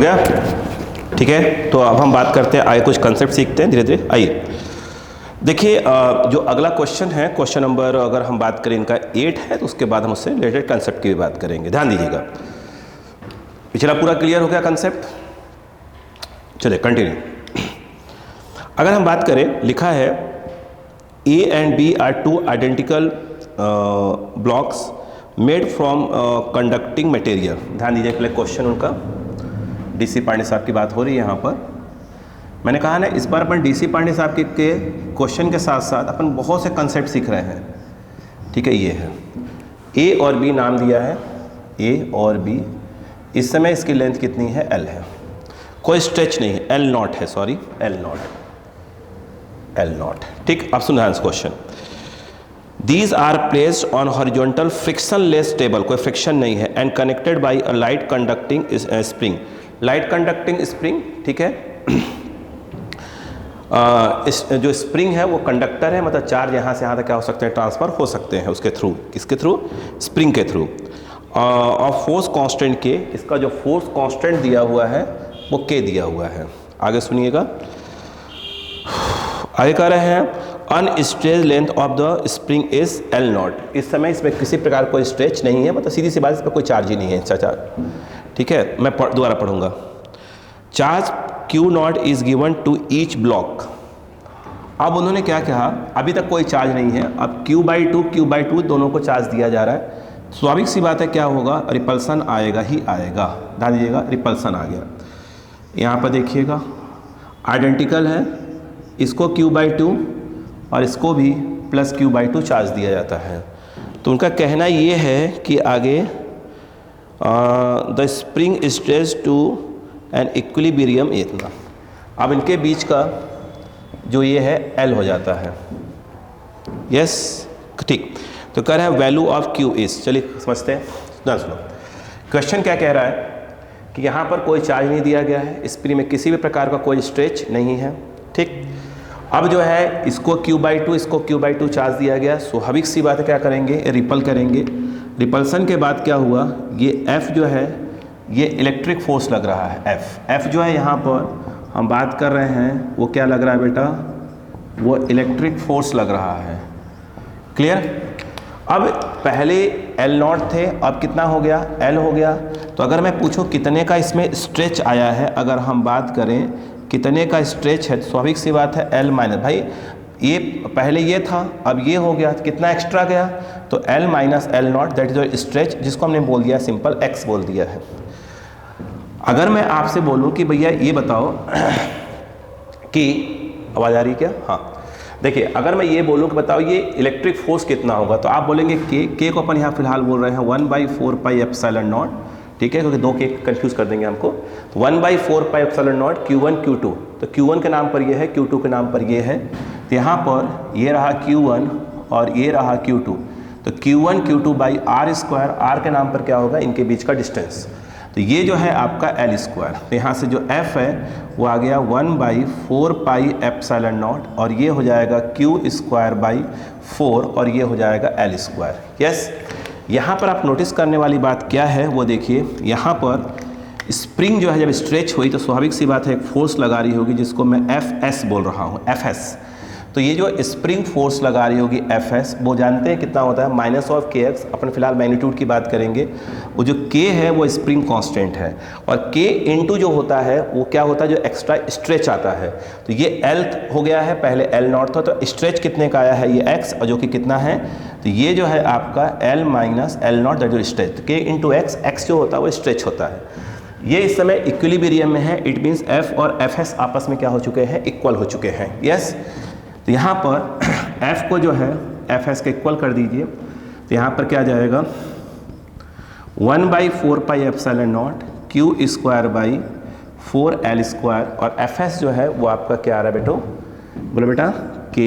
गया? ठीक है, तो अब हम बात करते हैं, आगे कुछ कंसेप्ट सीखते हैं धीरे धीरे। आइए देखिए, जो अगला क्वेश्चन है, क्वेश्चन नंबर अगर हम बात करें इनका 8 है, तो उसके बाद हम उससे रिलेटेड कंसेप्ट की भी बात करेंगे। ध्यान दीजिएगा, पिछला पूरा क्लियर हो गया कंसेप्ट? चलिए कंटिन्यू। अगर हम बात करें, लिखा है A and B are two identical blocks made from conducting material। ध्यान दीजिए, पहले क्वेश्चन उनका DC पांडे साहब की बात हो रही है यहाँ पर। मैंने कहा ना, इस बार अपन DC पांडे साहब के क्वेश्चन के साथ साथ अपन बहुत से कंसेप्ट सीख रहे हैं। ठीक है, ये है A और B नाम दिया है, A और B। इस समय इसकी लेंथ कितनी है? L है, कोई स्ट्रेच नहीं है, L नॉट है, सॉरी L नॉट। ठीक, अब सुन ध्यान से question. These are placed on horizontal frictionless table, कोई फ्रिक्शन नहीं है, and connected by a light conducting spring। Light conducting spring, ठीक है। इस जो स्प्रिंग है वो कंडक्टर है, मतलब चार्ज यहाँ से यहाँ तक क्या हो सकते हैं? ट्रांसफर हो सकते हैं उसके थ्रू। किसके थ्रू? स्प्रिंग के थ्रू। और फोर्स कांस्टेंट के, इसका जो फोर्स कांस्टेंट दिया हुआ है वो के दिया हुआ है। आगे सुनिएगा, आगे कह रहे हैं unstretched length of the spring is L not. इस समय इसमें किसी प्रकार कोई स्ट्रेच नहीं है, मतलब सीधी सी बात, इस पर कोई चार्ज ही नहीं है चाचा। ठीक है, मैं दोबारा पढ़ूंगा। Charge Q naught is given to each block. अब उन्होंने क्या कहा, अभी तक कोई चार्ज नहीं है, अब Q/2 दोनों को चार्ज दिया जा रहा है। स्वाभाविक सी बात है, क्या होगा? रिपल्सन आएगा ही आएगा। ध्यान दीजिएगा, रिपल्सन आ गया। यहाँ पर देखिएगा, आइडेंटिकल है, इसको Q/2 और इसको भी प्लस Q/2 चार्ज दिया जाता है। तो उनका कहना ये है कि आगे the spring stretch to an equilibrium इतना। अब इनके बीच का जो ये है L हो जाता है। यस, ठीक। तो कह रहा है वैल्यू ऑफ Q इज, चलिए समझते हैं। ना सुनो, क्वेश्चन क्या कह रहा है कि यहाँ पर कोई चार्ज नहीं दिया गया है, स्प्रिंग में किसी भी प्रकार का कोई स्ट्रेच नहीं है। ठीक, अब जो है इसको Q/2 इसको Q/2 चार्ज दिया गया। स्वाभाविक सी बात है, क्या करेंगे? रिपल करेंगे। रिपल्सन के बाद क्या हुआ? ये F जो है ये इलेक्ट्रिक फोर्स लग रहा है। F जो है यहाँ पर हम बात कर रहे हैं, वो क्या लग रहा है बेटा? वो इलेक्ट्रिक फोर्स लग रहा है। क्लियर? अब पहले L नॉट थे, अब कितना हो गया? L हो गया। तो अगर मैं पूछूं कितने का इसमें स्ट्रेच आया है, अगर हम बात करें कितने का स्ट्रेच है, स्वाभाविक सी बात है L माइनस, भाई ये पहले ये था, अब ये हो गया, कितना एक्स्ट्रा गया? तो L minus L not, that is your stretch, जिसको हमने बोल दिया सिंपल X बोल दिया है। अगर मैं आपसे बोलूं कि भैया ये बताओ कि, आवाज़ आ रही क्या? हाँ, देखिए, अगर मैं ये बोलूं कि बताओ ये इलेक्ट्रिक फोर्स कितना होगा, तो आप बोलेंगे K को अपन यहाँ फिलहाल बोल रहे हैं 1/4 पाई एप्सिलॉन नॉट। ठीक है, क्योंकि दो के कंफ्यूज कर देंगे हमको। तो 1/4 pi epsilon not Q1 Q2, तो Q1 के नाम पर ये है, Q2 के नाम पर ये है। तो यहाँ पर ये रहा Q1 और ये रहा Q2, तो Q1 Q2 by R square, R के नाम पर क्या होगा? इनके बीच का डिस्टेंस। तो ये जो है आपका L स्क्वायर। तो यहाँ से जो F है वो आ गया 1/4 पाई एप्सिलॉन नॉट, और ये हो जाएगा Q स्क्वायर बाई 4, और ये हो जाएगा L स्क्वायर। यस, यहाँ पर आप नोटिस करने वाली बात क्या है वो देखिए, यहाँ पर स्प्रिंग जो है जब स्ट्रेच हुई तो स्वाभाविक सी बात है एक फोर्स लगा रही होगी, जिसको मैं Fs बोल रहा हूँ, Fs। तो ये जो स्प्रिंग फोर्स लगा रही होगी Fs, वो जानते हैं कितना होता है? Minus of kx। अपन फिलहाल मैग्नीट्यूड की बात करेंगे। वो जो k है वो स्प्रिंग कांस्टेंट है, और k इंटू जो होता है वो क्या होता है? जो एक्स्ट्रा स्ट्रेच आता है। तो ये L हो गया है, पहले L नॉट था, तो स्ट्रेच कितने का आया है? ये x, और जो कि कितना है? तो ये जो है आपका L minus L not, that is stretch. k into x, x जो होता है वो स्ट्रेच होता है। ये इस समय इक्विलिब्रियम में है, इट मीन्स F और Fs आपस में क्या हो चुके हैं? इक्वल हो चुके हैं। यस, तो यहाँ पर F को जो है Fs के इक्वल कर दीजिए। तो यहाँ पर क्या जाएगा? 1/4 pi epsilon not Q square by 4L square, और Fs जो है वो आपका क्या आ रहा है बेटो? बोलो बेटा, K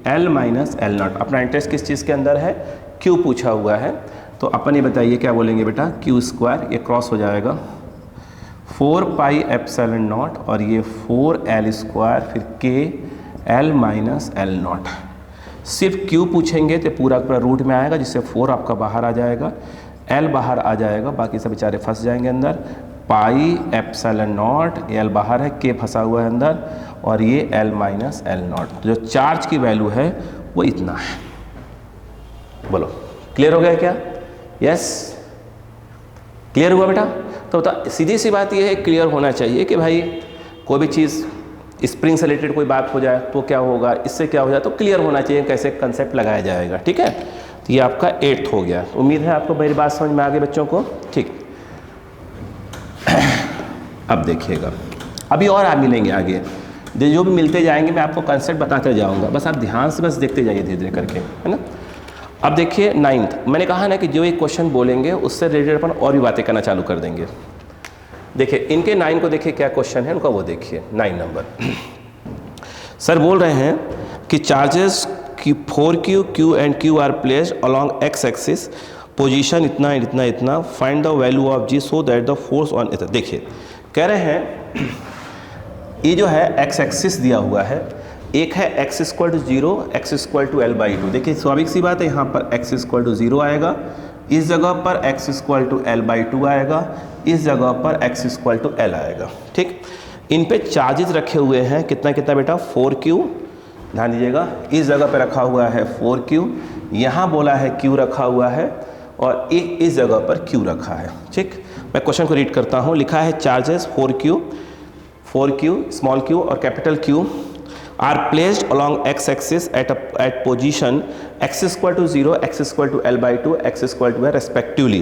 L minus L not. अपना इंटरेस्ट किस चीज़ के अंदर है? Q पूछा हुआ है, तो अपन ये बताइए क्या बोलेंगे बेटा? Q स्क्वायर, ये क्रॉस हो जाएगा 4 पाई एप्सिलॉन नॉट, और ये 4L स्क्वायर, फिर K L minus L not. सिर्फ Q पूछेंगे तो पूरा पूरा रूट में आएगा, जिससे 4 आपका बाहर आ जाएगा, L बाहर आ जाएगा, बाकी सब बेचारे फंस जाएंगे अंदर। पाई एप्सिलॉन नॉट, एल बाहर है, के फंसा हुआ है अंदर, और ये एल माइनस एल नॉट। जो चार्ज की वैल्यू है वो इतना है। बोलो क्लियर हो गया क्या? यस, क्लियर हुआ बेटा? तो बता, सीधी सी बात ये है, क्लियर होना चाहिए कि भाई कोई भी चीज़ स्प्रिंग से रिलेटेड कोई बात हो जाए तो क्या होगा, इससे क्या हो जाए, तो क्लियर होना चाहिए कैसे कंसेप्ट लगाया जाएगा। ठीक है, तो ये आपका 8th हो गया। उम्मीद है आपको मेरी बात समझ में आ गई बच्चों को। ठीक, अब देखिएगा, अभी और आप मिलेंगे आगे, जो भी मिलते जाएंगे मैं आपको कंसेप्ट बताते जाऊंगा, बस आप ध्यान से बस देखते जाइए धीरे धीरे करके, है ना। अब देखिए 9th, मैंने कहा ना कि जो एक क्वेश्चन बोलेंगे उससे रिलेटेड अपन और भी बातें करना चालू कर देंगे। देखिए इनके 9 को देखिए क्या क्वेश्चन है उनका, वो देखिए 9 नंबर। सर बोल रहे हैं कि चार्जेस की 4Q, Q and Q are placed along x axis, position इतना इतना इतना, find the value of G so that the force on it. देखिए कह रहे हैं ये जो है एक्स एक्सिस दिया हुआ है, एक है x equal to 0, x equal to L/2। देखिए स्वाभाविक सी बात है, यहाँ पर x इक्वल टू 0 आएगा, इस जगह पर x इक्वल टू L/2 आएगा, इस जगह पर x इक्वल टू L आएगा। ठीक, इन पे चार्जेस रखे हुए हैं कितना कितना बेटा, 4Q, ध्यान दीजिएगा, इस जगह पे रखा हुआ है 4Q, यहाँ बोला है Q रखा हुआ है, और एक इस जगह पर Q रखा है। ठीक, मैं क्वेश्चन को रीड करता हूँ। लिखा है चार्जेस 4Q स्मॉल q और capital Q are placed along x axis at position x equal to 0, x equal to L/2, x equal to respectively.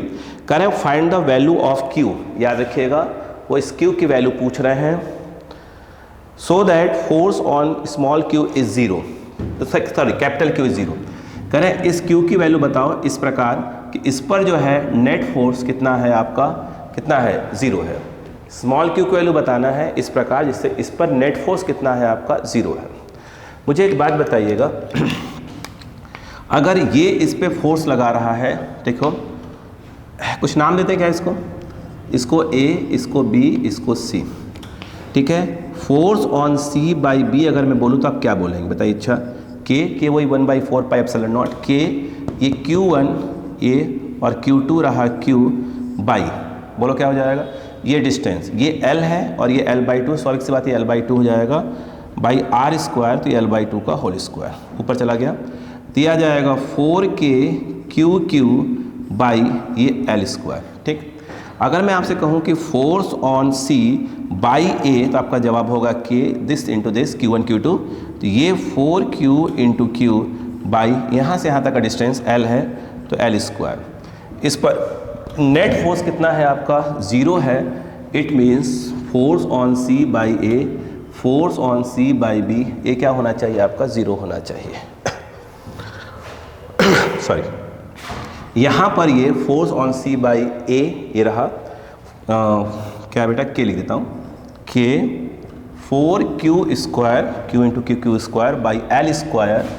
कह रहे हैं find the value of Q, याद रखिएगा वो इस Q की वैल्यू पूछ रहे हैं, so that force on small q is 0, sorry capital Q is 0। कह रहे हैं इस Q की वैल्यू बताओ इस प्रकार कि इस पर जो है नेट फोर्स कितना है आपका, कितना है, 0 है। स्मॉल q की वैल्यू बताना है इस प्रकार जिससे इस पर नेट फोर्स कितना है आपका, 0 है। मुझे एक बात बताइएगा, अगर ये इस पे फोर्स लगा रहा है, देखो कुछ नाम देते हैं क्या इसको A, इसको B, इसको C, ठीक है। Force on C by B अगर मैं बोलूँ तो आप क्या बोलेंगे बताइए? अच्छा K वही 1/4 पाई एप्सिलॉन नॉट, K ये Q1 A और Q2 रहा Q बाई, बोलो क्या हो जाएगा, ये डिस्टेंस, ये L है और ये L/2, स्वाभाविक सी बात है L/2 हो जाएगा, बाई R स्क्वायर, तो ये L/2 का होल स्क्वायर ऊपर चला गया, दिया जाएगा 4K QQ बाई ये L स्क्वायर। ठीक, अगर मैं आपसे कहूँ कि force on C by A, तो आपका जवाब होगा K this into this, Q1 Q2, तो ये 4Q इंटू Q बाई यहाँ से यहाँ तक का डिस्टेंस L है तो L स्क्वायर। इस पर नेट फोर्स कितना है आपका, 0 है। It means force on C by A, force on C by B, ये क्या होना चाहिए आपका, 0 होना चाहिए। सॉरी, यहाँ पर ये force on C by A ये रहा, क्या बेटा K लिख देता हूँ, K 4Q square, Q into Q square by L square,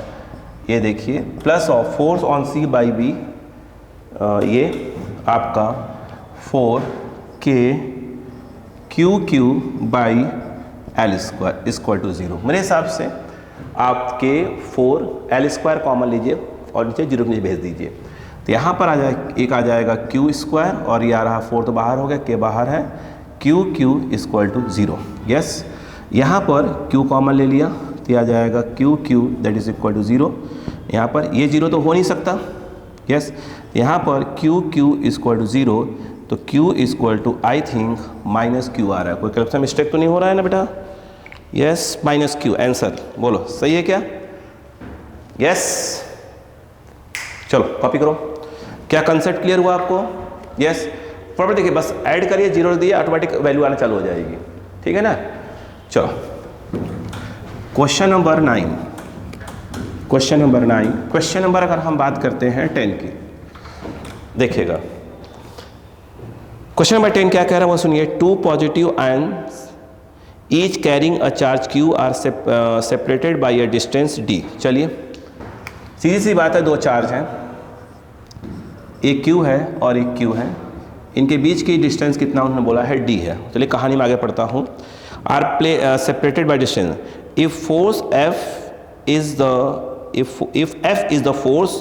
ये देखिए plus of force on C by B, ये आपका 4K QQ बाई L स्क्वायर इक्वल टू 0। मेरे हिसाब से आपके 4 L स्क्वायर कॉमन लीजिए और नीचे 0 नीचे भेज दीजिए, तो यहाँ पर एक आ जाएगा Q स्क्वायर और ये आ रहा 4 तो बाहर हो गया, K बाहर है, QQ इक्वल टू 0। यस, यहाँ पर Q कॉमन ले लिया तो आ जाएगा QQ that is equal to 0। यहाँ पर ये 0 तो हो नहीं सकता, यस, यहाँ पर QQ इक्वल टू 0, तो Q equal to I think minus Q आ रहा है, कोई कैलकुलेशन मिस्टेक तो नहीं हो रहा है ना बेटा? यस, माइनस Q आंसर, बोलो सही है क्या? यस, चलो कॉपी करो। क्या कंसेप्ट क्लियर हुआ आपको? यस, फटाफट देखिए, बस ऐड करिए, 0 दिए ऑटोमेटिक वैल्यू आना चालू हो जाएगी, ठीक है ना। चलो question number 9, question number 9, question number अगर हम बात करते हैं 10 की, देखिएगा क्वेश्चन नंबर 10 क्या कह रहा है वो सुनिए। 2 positive ions each carrying a charge Q are separated by a distance D। चलिए सीधी सी बात है, 2 चार्ज हैं, एक Q है और एक Q है, इनके बीच की डिस्टेंस कितना उन्होंने बोला है D है। चलिए कहानी में आगे पढ़ता हूँ। Are separated by distance, if force F is the if F is the force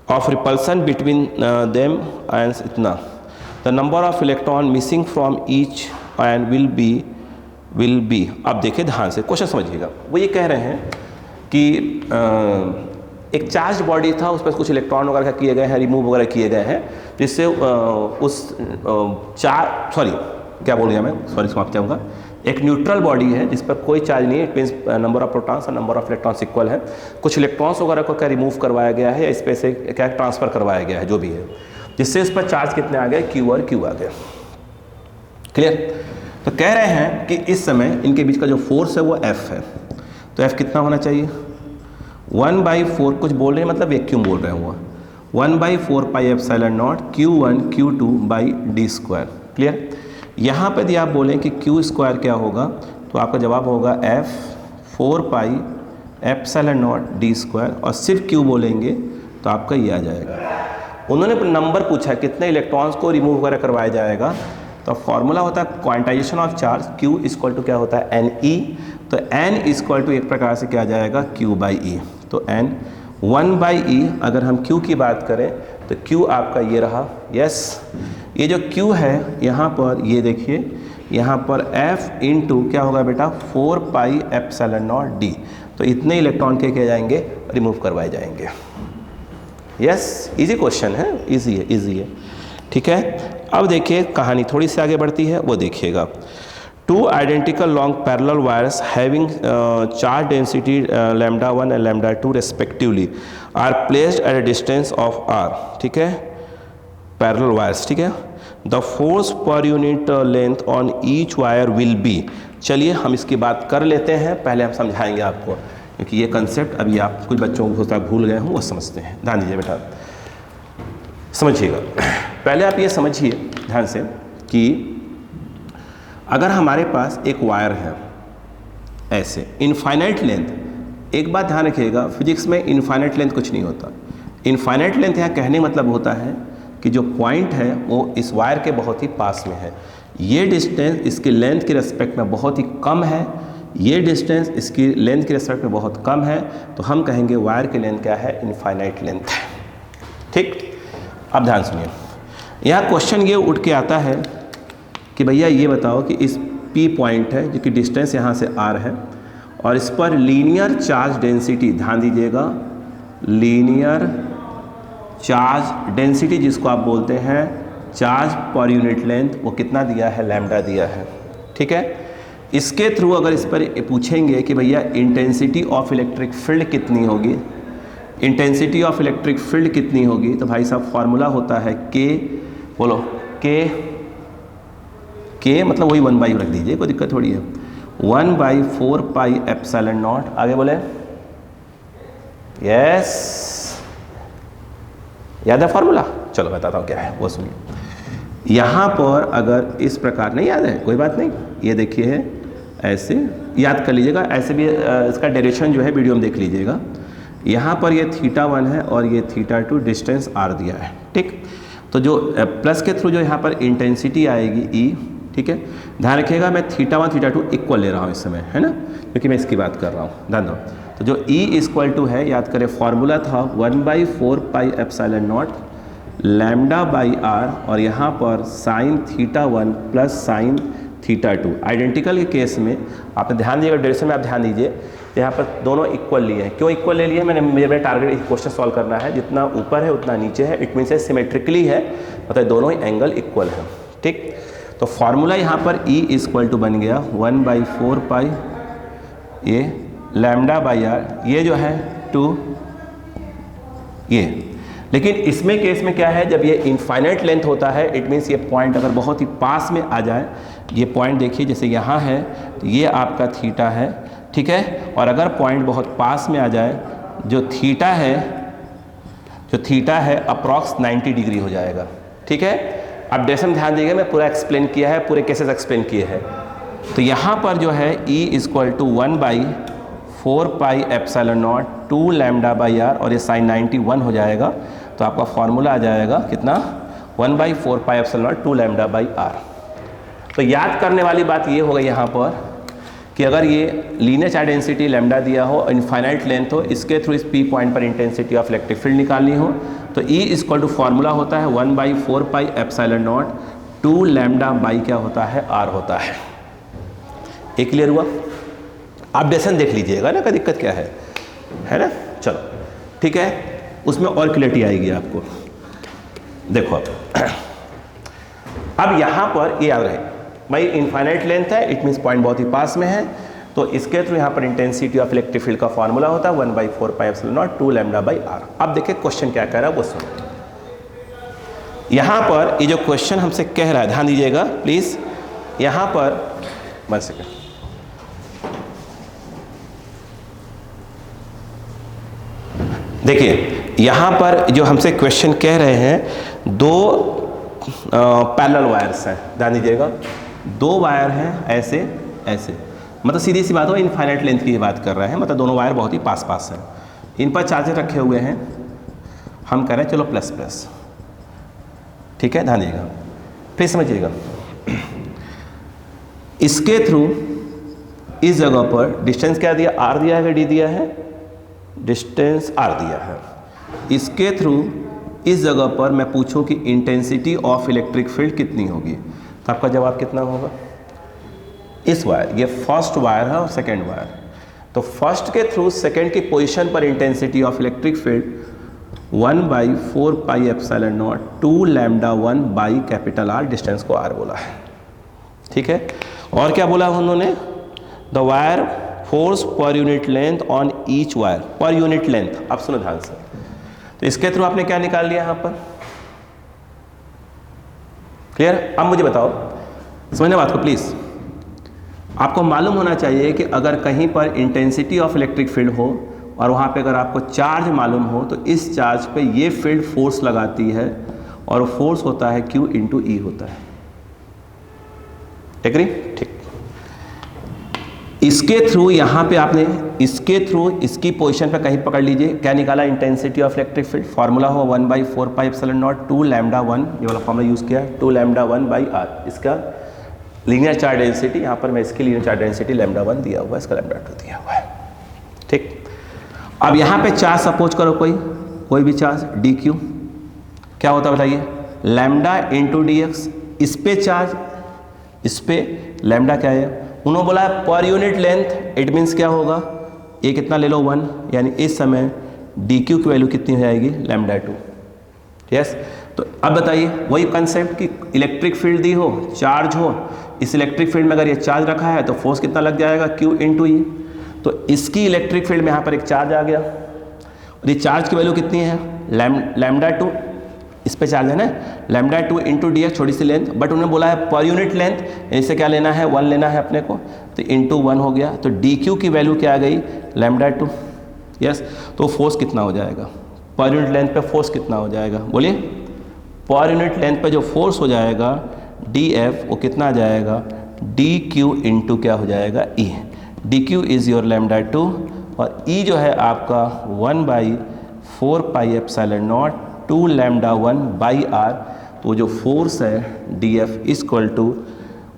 of repulsion between them and इतना, the number of electron missing from each ion will be. अब देखिए ध्यान से क्वेश्चन समझिएगा। वो ये कह रहे हैं कि एक चार्ज बॉडी था, उस पर कुछ इलेक्ट्रॉन वगैरह किए गए हैं, रिमूव वगैरह किए गए हैं, जिससे समाप्त जाऊँगा। एक न्यूट्रल बॉडी है जिस पर कोई चार्ज नहीं है, it means number of protons और नंबर ऑफ इलेक्ट्रॉन्स इक्वल है। कुछ इलेक्ट्रॉन्स वगैरह को क्या रिमूव करवाया गया है या इस पे से क्या ट्रांसफ़र करवाया गया है, जो भी है, जिससे इस पर चार्ज कितने आ गए, Q और Q आ गए। क्लियर? तो कह रहे हैं कि इस समय इनके बीच का जो फोर्स है वो F है। तो F कितना होना चाहिए? 1/4, कुछ बोल रहे हैं मतलब वैक्यूम बोल रहे हैं वो, 1/4 pi epsilon not Q1 Q2 by D square. Clear? यहाँ पर यदि आप बोलें कि Q स्क्वायर क्या होगा, तो आपका जवाब होगा F 4 pi epsilon not D square, और सिर्फ Q बोलेंगे तो आपका ये आ जाएगा। उन्होंने नंबर पूछा कितने इलेक्ट्रॉन्स को रिमूव वगैरह करवाया जाएगा, तो फॉर्मूला होता है quantization of charge, Q equal to क्या होता है, NE। तो N इक्वल टू एक प्रकार से क्या जाएगा, Q/E। तो N 1/E, अगर हम Q की बात करें तो Q आपका ये रहा। यस, ये जो Q है यहाँ पर, ये देखिए यहाँ पर F इंटू क्या होगा बेटा, 4 पाई एप्सिलॉन नॉट D। तो इतने इलेक्ट्रॉन के क्या जाएंगे, रिमूव करवाए जाएंगे। यस, इजी क्वेश्चन है, इजी है। ठीक है, अब देखिए कहानी थोड़ी सी आगे बढ़ती है, वो देखिएगा। Two identical long parallel wires having charge density λ1 and λ2 respectively are placed at a distance of r। ठीक है, parallel wires। ठीक है, the force per unit length on each wire will be। चलिए हम इसकी बात कर लेते हैं, पहले हम समझाएंगे आपको, क्योंकि ये कंसेप्ट अभी आप कुछ बच्चों को हो सकता है भूल गए हों, वो समझते हैं। ध्यान दीजिए बेटा, समझिएगा। पहले आप ये समझिए ध्यान से कि अगर हमारे पास एक वायर है ऐसे इनफाइनाइट लेंथ, एक बात ध्यान रखिएगा, फिजिक्स में इनफाइनाइट लेंथ कुछ नहीं होता। इनफाइनाइट लेंथ यहाँ कहने मतलब होता है कि जो पॉइंट है वो इस वायर के बहुत ही पास में है, ये डिस्टेंस इसकी लेंथ के रेस्पेक्ट में बहुत ही कम है, ये डिस्टेंस इसकी लेंथ के रेस्पेक्ट में बहुत कम है, तो हम कहेंगे वायर की लेंथ क्या है, इनफाइनाइट लेंथ है। ठीक, अब ध्यान सुनिए, यहाँ क्वेश्चन ये उठ के आता है कि भैया ये बताओ कि इस P पॉइंट है जो कि डिस्टेंस यहाँ से R है, और इस पर लीनियर चार्ज डेंसिटी, ध्यान दीजिएगा, लीनियर चार्ज डेंसिटी जिसको आप बोलते हैं चार्ज पर यूनिट लेंथ, वो कितना दिया है, लैम्डा दिया है। ठीक है, इसके थ्रू अगर इस पर पूछेंगे कि भैया इंटेंसिटी ऑफ इलेक्ट्रिक फील्ड कितनी होगी, इंटेंसिटी ऑफ इलेक्ट्रिक फील्ड कितनी होगी, तो भाई साहब फॉर्मूला होता है K, बोलो K मतलब वही 1/, रख दीजिए, कोई दिक्कत थोड़ी है, 1/4 पाई एप्सिलॉन नॉट। आगे बोले, यस, याद है फॉर्मूला? चलो बताता हूँ क्या है, वो सुनिए। यहाँ पर अगर इस प्रकार नहीं याद है, कोई बात नहीं, ये देखिए है ऐसे, याद कर लीजिएगा, ऐसे भी इसका डायरेक्शन जो है वीडियो में देख लीजिएगा। यहाँ पर ये θ1 है और ये θ2, डिस्टेंस r दिया है। ठीक, तो जो प्लस के थ्रू जो यहाँ पर इंटेंसिटी आएगी E, ठीक है, ध्यान रखिएगा मैं θ1 θ2 इक्वल ले रहा हूँ इस समय, है ना, क्योंकि मैं इसकी बात कर रहा हूँ, ध्यान दो। तो जो E इक्वल टू है, याद करें फॉर्मूला था 1/4 पाई एप्सिलॉन नॉट λ/r, और यहाँ पर साइन θ1 प्लस साइन θ2। आइडेंटिकल के केस में आपने ध्यान दिएगा, डायरेक्शन में आप ध्यान दीजिए, यहाँ पर दोनों इक्वल लिए हैं। क्यों इक्वल ले लिए? मेरा टारगेट क्वेश्चन सॉल्व करना है, जितना ऊपर है उतना नीचे है, इट मीन्स है सिमेट्रिकली है, मतलब दोनों एंगल इक्वल है। ठीक, तो फॉर्मूला यहाँ पर E इक्वल टू बन गया 1/4 पाई ये λ/r, ये जो है 2 ये। लेकिन इसमें केस में क्या है, जब ये इनफाइनाइट लेंथ होता है, इट मीन्स ये पॉइंट अगर बहुत ही पास में आ जाए, ये पॉइंट देखिए जैसे यहाँ है, तो ये आपका थीटा है, ठीक है, और अगर पॉइंट बहुत पास में आ जाए, जो थीटा है अप्रॉक्स 90 डिग्री हो जाएगा। ठीक है, अब डायरेक्शन ध्यान दीजिएगा, मैं पूरा एक्सप्लेन किया है, पूरे केसेस एक्सप्लेन किए हैं। तो यहाँ पर जो है E equal to 1/4 pi epsilon naught 2 λ/r, और ये साइन 91 हो जाएगा, तो आपका फॉर्मूला आ जाएगा कितना, 1/4 पाई एप्सिलॉन नॉट 2 λ/r। तो याद करने वाली बात ये होगा यहाँ पर कि अगर ये लीनियर चार्ज डेंसिटी लैम्डा दिया हो, इनफाइनाइट लेंथ हो, इसके थ्रू इस P पॉइंट पर इंटेंसिटी ऑफ इलेक्ट्रिक फील्ड निकालनी हो, तो E इक्वल टू फॉर्मूला होता है 1/4 pi epsilon naught 2 lambda by क्या होता है, आर होता है। ये क्लियर हुआ? आप डेसन देख लीजिएगा ना, का दिक्कत क्या है ना। चलो ठीक है, उसमें और क्लियरिटी आएगी आपको। देखो अब यहाँ पर ये याद रहे भाई, इनफाइनाइट लेंथ है, इट मीन्स पॉइंट बहुत ही पास में है, तो इसके थ्रू यहाँ पर इंटेंसिटी ऑफ इलेक्ट्रिक फील्ड का फॉर्मूला होता है 1/4πε0 2 लैम्डा बाई आर। अब देखिए क्वेश्चन क्या कह रहा है वो सुनो। यहाँ पर ये जो क्वेश्चन हमसे कह रहा है, ध्यान दीजिएगा प्लीज। यहाँ पर 1 सेकेंड, देखिए यहाँ पर जो हमसे क्वेश्चन कह रहे हैं, 2 पैरेलल वायर्स हैं, ध्यान दीजिएगा, 2 वायर हैं ऐसे ऐसे, मतलब सीधी सी बात हो, इनफाइनाइट लेंथ की बात कर रहे हैं, मतलब दोनों वायर बहुत ही पास पास हैं, इन पर चार्जेस रखे हुए हैं, हम कह रहे हैं चलो प्लस प्लस, ठीक है, ध्यान दीजिएगा फिर समझिएगा। इसके थ्रू इस जगह पर डिस्टेंस क्या दिया, आर दिया है, डी दिया है, डिस्टेंस आर दिया है। इसके थ्रू इस जगह पर मैं पूछूं कि इंटेंसिटी ऑफ इलेक्ट्रिक फील्ड कितनी होगी, तो आपका जवाब कितना होगा। इस वायर, ये फर्स्ट वायर है और सेकेंड वायर, तो फर्स्ट के थ्रू सेकेंड की पोजीशन पर intensity of electric field 1/4πε0 2 lambda 1 by capital R, distance को आर बोला है, ठीक है। और क्या बोला उन्होंने, the wire force per unit length on each wire, per unit length. अब सुनो ध्यान से, तो इसके थ्रू आपने क्या निकाल लिया यहाँ पर, क्लियर। अब मुझे बताओ, समझने बात को प्लीज, आपको मालूम होना चाहिए कि अगर कहीं पर इंटेंसिटी ऑफ इलेक्ट्रिक फील्ड हो और वहाँ पे अगर आपको चार्ज मालूम हो, तो इस चार्ज पे ये फील्ड फोर्स लगाती है और फोर्स होता है Q इंटू E होता है, एग्री, ठीक। इसके थ्रू यहाँ पे आपने, इसके थ्रू इसकी पोजीशन पे कहीं पकड़ लीजिए, क्या निकाला, intensity of electric field, formula हो 1/4πε0 2 लैम्डा 1, ये वाला फार्मूला यूज किया, 2 लैम्डा 1 बाई आर। इसका लीनियर चार्ज डेंसिटी, यहाँ पर मैं इसकी लीनियर चार्ज डेंसिटी लैम्डा 1 दिया हुआ है, इसका लैम्डा 2 दिया हुआ है, ठीक। अब यहाँ पे चार्ज सपोज करो, कोई भी चार्ज डी क्यू, क्या होता है बताइए, लैम्डा इंटू डी एक्स। इस पे चार्ज, इस पे लैम्डा क्या है, उन्होंने बोला है पर यूनिट लेंथ, इट मीन्स क्या होगा, ये कितना ले लो 1, यानी इस समय डी क्यू की वैल्यू कितनी हो जाएगी, लैम्डा 2, यस। तो अब बताइए वही कंसेप्ट कि इलेक्ट्रिक फील्ड दी हो, चार्ज हो, इस इलेक्ट्रिक फील्ड में अगर ये चार्ज रखा है तो फोर्स कितना लग जाएगा, Q इंटू ई। तो इसकी इलेक्ट्रिक फील्ड में यहाँ पर एक चार्ज आ गया, और ये चार्ज की वैल्यू कितनी है, लैम्डा 2, इस पे चार्ज है ना, लैम्डा 2 इंटू डी एक्स, छोटी सी लेंथ, बट उन्होंने बोला है पर यूनिट लेंथ, इसे क्या लेना है, 1 लेना है अपने को, तो इंटू 1 हो गया, तो डी क्यू की वैल्यू क्या आ गई, लैम्डा 2, यस। तो फोर्स कितना हो जाएगा, पर यूनिट लेंथ पे फोर्स कितना हो जाएगा, बोलिए, पर यूनिट लेंथ पे जो फोर्स हो जाएगा डी एफ, वो कितना आ जाएगा, डी क्यू इंटू क्या हो जाएगा, E. D Q is your lambda 2, और ई जो है आपका 1/4πε0 2 लैम्डा 1 बाई आर। तो जो फोर्स है D F equal to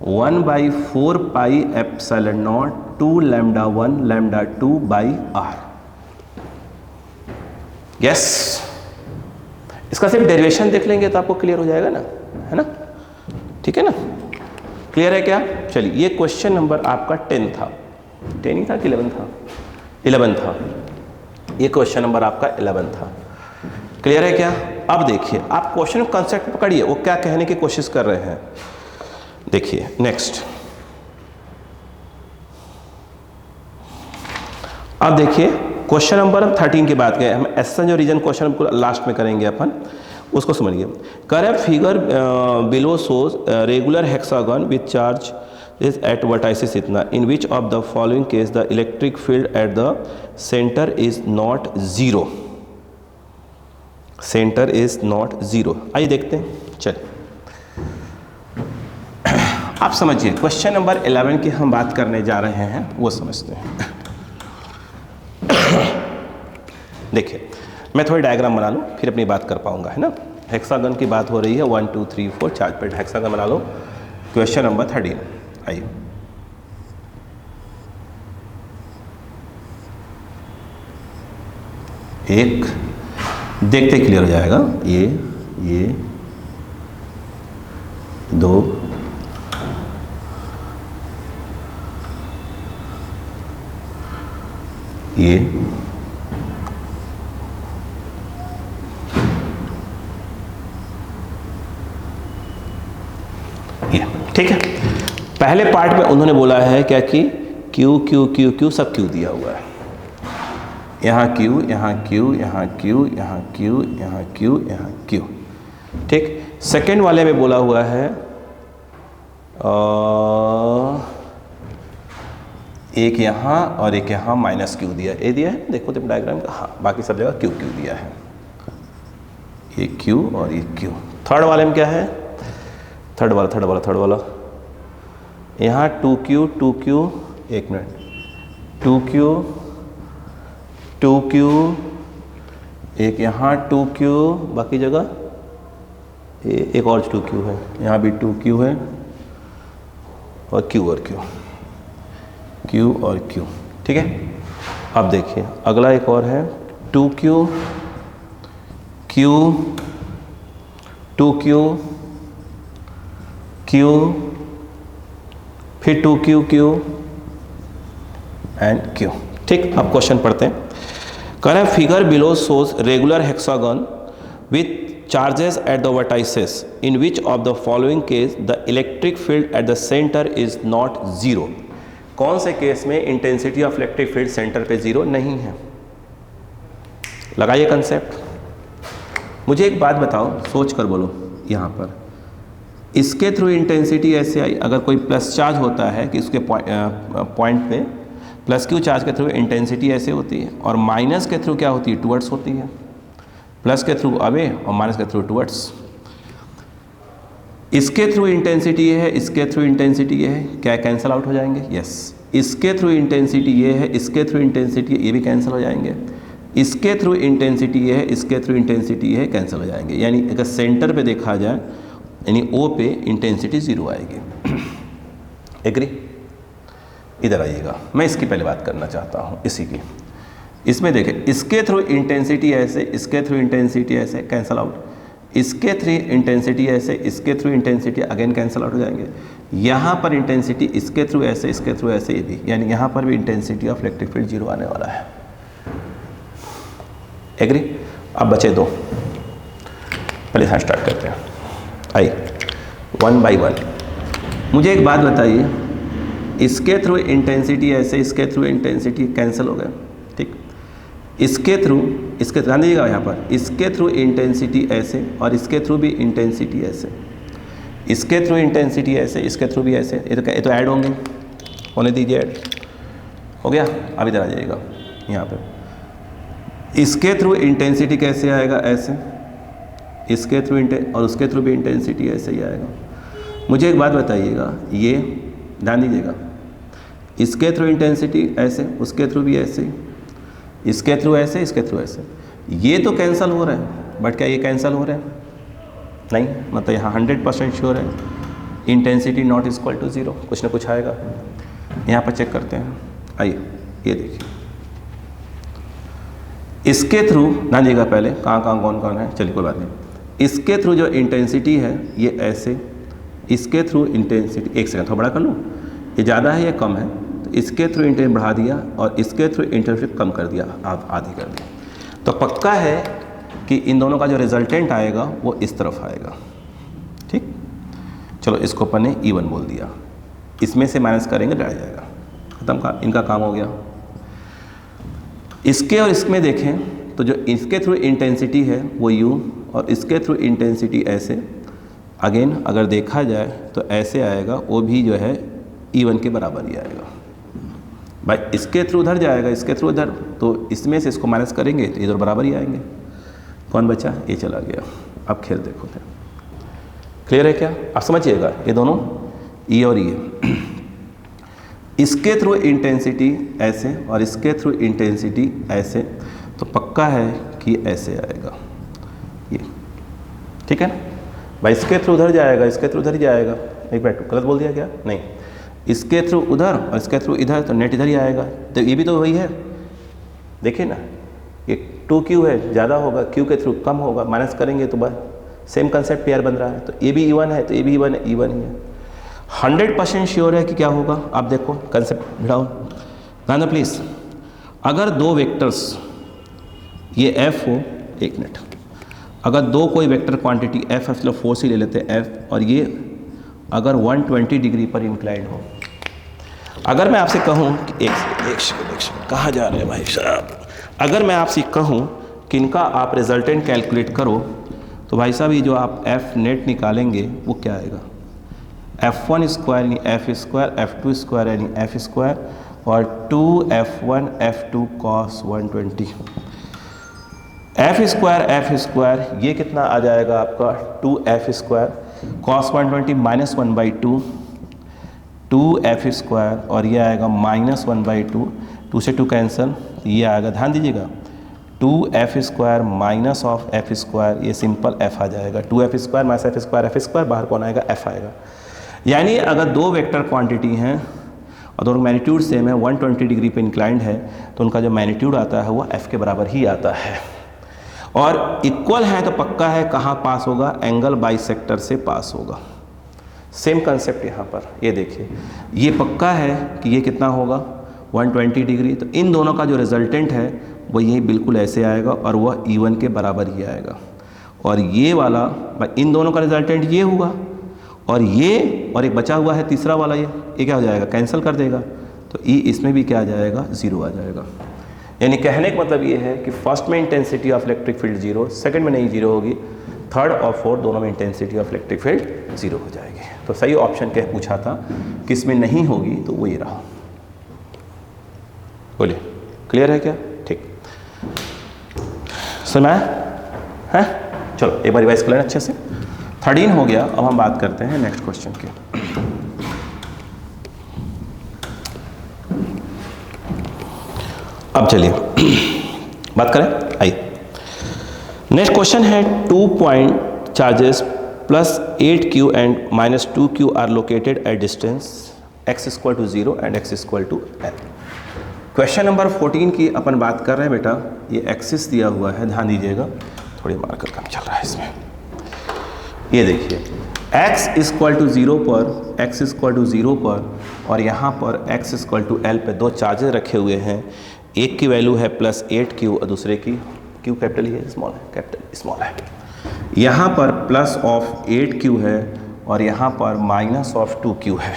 1/4πε0 2 lambda 1 lambda 2 by R, yes. इसका सिर्फ डेरिवेशन देख लेंगे तो आपको क्लियर हो जाएगा ना, है ना, ठीक है ना, क्लियर है क्या। चलिए, ये क्वेश्चन नंबर आपका 10 था, 10 ही था कि 11 था, 11 था, ये क्वेश्चन नंबर आपका 11 था, क्लियर है क्या। अब देखिए, आप क्वेश्चन कंसेप्ट पकड़िए, वो क्या कहने की कोशिश कर रहे हैं, देखिए नेक्स्ट। अब देखिए क्वेश्चन नंबर 13 की बात करें हम, ऐसा जो रीजन क्वेश्चन को लास्ट में करेंगे अपन, उसको समझिए। Correct figure below shows regular hexagon with charge is at vertices इतना, in which of the following case the electric field at the centre is not zero, centre is not zero. आइए देखते हैं, चलिए आप समझिए, क्वेश्चन नंबर 11 की हम बात करने जा रहे हैं, वो समझते हैं। देखिए, मैं थोड़ी डायग्राम बना लूँ, फिर अपनी बात कर पाऊंगा, है ना। हेक्सागन की बात हो रही है, 1 2 3 4 चार्ज पे हेक्सागन बना लो। क्वेश्चन नंबर 13, आइए। एक देखते क्लियर हो जाएगा, ये 2 ये ठीक है। पहले पार्ट में उन्होंने बोला है क्या कि क्यू क्यू क्यू क्यू सब क्यू दिया हुआ है, यहाँ क्यू यहाँ क्यू यहाँ क्यू यहाँ क्यू यहाँ क्यू यहाँ क्यू, ठीक। सेकेंड वाले में बोला हुआ है एक यहाँ और एक यहाँ माइनस क्यू दिया, ये दिया है, देखो तुम डायग्राम का, हाँ बाकी सब जगह क्यू क्यू दिया है, ये क्यू और ये क्यू। थर्ड वाले में क्या है, थर्ड वाला यहाँ 2Q 2Q, एक मिनट, 2Q एक यहाँ 2Q, बाकी जगह एक और 2Q है, यहाँ भी 2Q है और Q और Q, Q और Q, ठीक है। अब देखिए अगला एक और है 2Q Q 2Q Q, फिर 2Q Q एंड Q, ठीक। अब क्वेश्चन पढ़ते हैं। करें figure below shows regular hexagon with charges at the vertices in which of the following case the electric field at the centre is not zero. कौन से case में intensity of electric field centre पे zero नहीं है, लगाइए concept. मुझे एक बात बताओ, सोच कर बोलो, यहाँ पर इसके थ्रू इंटेंसिटी ऐसे आई, अगर कोई प्लस चार्ज होता है कि उसके पॉइंट पे प्लस क्यू चार्ज के थ्रू इंटेंसिटी ऐसे होती है, और माइनस के थ्रू क्या होती है, टुवर्ड्स होती है, प्लस के थ्रू अवे और माइनस के थ्रू टुवर्ड्स। इसके थ्रू इंटेंसिटी ये है, इसके थ्रू इंटेंसिटी ये है, क्या कैंसिल आउट हो जाएंगे, यस। इसके थ्रू इंटेंसिटी ये है, इसके थ्रू इंटेंसिटी ये भी कैंसिल हो जाएंगे, इसके थ्रू इंटेंसिटी ये है, इसके थ्रू इंटेंसिटी ये है, कैंसिल हो जाएंगे। यानी अगर सेंटर पे देखा जाए यानी O पे इंटेंसिटी जीरो आएगी। एग्री? इधर आइएगा, मैं इसकी पहले बात करना चाहता हूँ, इसी की। इसमें देखें, इसके थ्रू इंटेंसिटी ऐसे, इसके थ्रू इंटेंसिटी ऐसे, कैंसिल आउट, इसके थ्रू इंटेंसिटी ऐसे, इसके through intensity again cancel out हो जाएंगे। यहाँ पर इंटेंसिटी इसके थ्रू ऐसे, इसके थ्रू ऐसे, ये भी, यानी यहाँ पर भी intensity of electric field zero आने वाला है। एग्री? अब बचे दो, पहले यहाँ स्टार्ट करते हैं। आई 1 by 1। मुझे एक बात बताइए, इसके थ्रू इंटेंसिटी ऐसे, इसके थ्रू इंटेंसिटी कैंसिल हो गए, ठीक। इसके थ्रू, इसके ध्यान दीजिएगा यहाँ पर, इसके थ्रू इंटेंसिटी ऐसे और इसके थ्रू भी इंटेंसिटी ऐसे, इसके थ्रू इंटेंसिटी ऐसे, इसके थ्रू भी ऐसे, ये तो ऐड होंगे, होने दीजिए, ऐड हो गया। अब इधर आ जाइएगा, यहाँ पर इसके थ्रू इंटेंसिटी कैसे आएगा, ऐसे, इसके थ्रू और उसके थ्रू भी इंटेंसिटी ऐसे ही आएगा। मुझे एक बात बताइएगा, ये ध्यान दीजिएगा, इसके थ्रू इंटेंसिटी ऐसे, उसके थ्रू भी ऐसे, इसके थ्रू ऐसे, इसके थ्रू ऐसे, ये तो कैंसिल हो रहा है, बट क्या ये कैंसिल हो रहा है, नहीं, मतलब यहाँ 100% श्योर है intensity not is equal to zero, कुछ ना कुछ आएगा। यहाँ पर चेक करते हैं, आइए ये देखिए, इसके थ्रू ध्यान दीजिएगा, पहले कहाँ कौन है, चलिए कोई बात नहीं। इसके थ्रू जो इंटेंसिटी है ये ऐसे, इसके थ्रू इंटेंसिटी, एक सेकंड थोड़ा बड़ा कर लूँ, ये ज़्यादा है या कम है, तो इसके थ्रू इंटेंसिटी बढ़ा दिया और इसके थ्रू इंटेंसिटी कम कर दिया, आधी कर दी, तो पक्का है कि इन दोनों का जो रिजल्टेंट आएगा वो इस तरफ आएगा, ठीक। चलो इसको अपन ने E1 बोल दिया, इसमें से माइनस करेंगे डर जाएगा, खत्म का इनका काम हो गया। इसके और इसमें देखें तो जो इसके थ्रू इंटेंसिटी है वो U और इसके थ्रू इंटेंसिटी ऐसे, अगेन अगर देखा जाए तो ऐसे आएगा, वो भी जो है E1 के बराबर ही आएगा। भाई इसके थ्रू उधर जाएगा, इसके थ्रू उधर, तो इसमें से इसको माइनस करेंगे तो इधर बराबर ही आएंगे। कौन बचा, ये चला गया। अब खेल देखो, क्लियर है क्या, आप समझिएगा, ये दोनों E और E, इसके थ्रू इंटेंसिटी ऐसे और इसके थ्रू इंटेंसिटी ऐसे, तो पक्का है कि ऐसे आएगा ये, ठीक है ना भाई। इसके थ्रू उधर जाएगा, इसके थ्रू उधर ही जाएगा, एक मिनट गलत बोल दिया क्या, नहीं, इसके थ्रू उधर और इसके थ्रू इधर, तो नेट इधर ही आएगा, तो ये भी तो वही है, देखिए ना, ये 2Q है, ज़्यादा होगा, Q के थ्रू कम होगा, माइनस करेंगे तो बस सेम कंसेप्ट पेयर बन रहा है, तो ए भी इवन है तो ए भी इवन है, इवन ही है। 100% श्योर है कि क्या होगा, आप देखो कंसेप्ट भिड़ाओ ध्यान दो प्लीज़। अगर दो वेक्टर्स ये एफ हो, एक मिनट, अगर दो कोई वेक्टर क्वांटिटी एफ है, चलो फोर्स ही ले लेते हैं एफ, और ये अगर 120 डिग्री पर इंक्लाइंड हो, अगर मैं आपसे कहूँ कि एक सेकंड कहाँ जा रहे हैं भाई साहब, अगर मैं आपसे कहूँ कि इनका आप रिजल्टेंट कैलकुलेट करो, तो भाई साहब ये जो आप एफ नेट निकालेंगे वो क्या आएगा, F1 स्क्वायर यानी एफ स्क्वायर, F2 स्क्वायर यानी एफ स्क्वायर, और 2F1 F2 cos 120। F square ये कितना आ जाएगा आपका 2F square cos 120 minus 1/2 2F square, और ये आएगा माइनस 1/2, 2 से 2 कैंसिल, ये आएगा, ध्यान दीजिएगा 2F square minus of F square, ये सिंपल f आ जाएगा, 2F square minus F square, बाहर कौन आएगा, f आएगा। यानी अगर दो वेक्टर क्वांटिटी हैं और दोनों मैग्नीट्यूड सेम है, 120 डिग्री पे इंक्लाइंड है, तो उनका जो मैग्नीट्यूड आता है वो f के बराबर ही आता है, और इक्वल है तो पक्का है कहाँ पास होगा, एंगल बाइसेक्टर से पास होगा। सेम कंसेप्ट यहाँ पर, ये देखिए ये पक्का है कि ये कितना होगा 120 डिग्री, तो इन दोनों का जो रिजल्टेंट है वो यही बिल्कुल ऐसे आएगा और वह इवन के बराबर ही आएगा, और ये वाला इन दोनों का रिजल्टेंट ये हुआ, और ये और एक बचा हुआ है तीसरा वाला, ये क्या हो जाएगा, कैंसिल कर देगा, तो ई इसमें भी क्या आ जाएगा, ज़ीरो आ जाएगा। यानी कहने का मतलब ये है कि फर्स्ट में intensity of electric field zero, second में नहीं जीरो होगी, थर्ड और फोर्थ दोनों में intensity of electric field zero हो जाएगी। तो सही ऑप्शन क्या पूछा था, किस में नहीं होगी, तो वो ये रहा। बोलिए क्लियर है क्या, ठीक सुना है? चलो एक बार रिवाइज कर लेना अच्छे से। 13 हो गया, अब हम बात करते हैं नेक्स्ट क्वेश्चन की। अब चलिए बात करें, आइए नेक्स्ट क्वेश्चन है 2 point charges plus 8q and minus 2q are located at distance x equal to 0 and x equal to l। Question number 14 की अपन बात कर रहे हैं बेटा, ये एक्सिस दिया हुआ है, ध्यान दीजिएगा, थोड़ी मार्कर कम चल रहा है इसमें। ये देखिए x इक्वल टू 0 पर, x इक्वल टू 0 पर, और यहाँ पर x इक्वल टू l पे दो चार्जेस रखे हुए हैं, एक की वैल्यू है प्लस 8q और दूसरे की q कैपिटल है, स्मॉल है, कैपिटल स्मॉल है। यहाँ पर प्लस ऑफ 8q है और यहाँ पर माइनस ऑफ 2q है,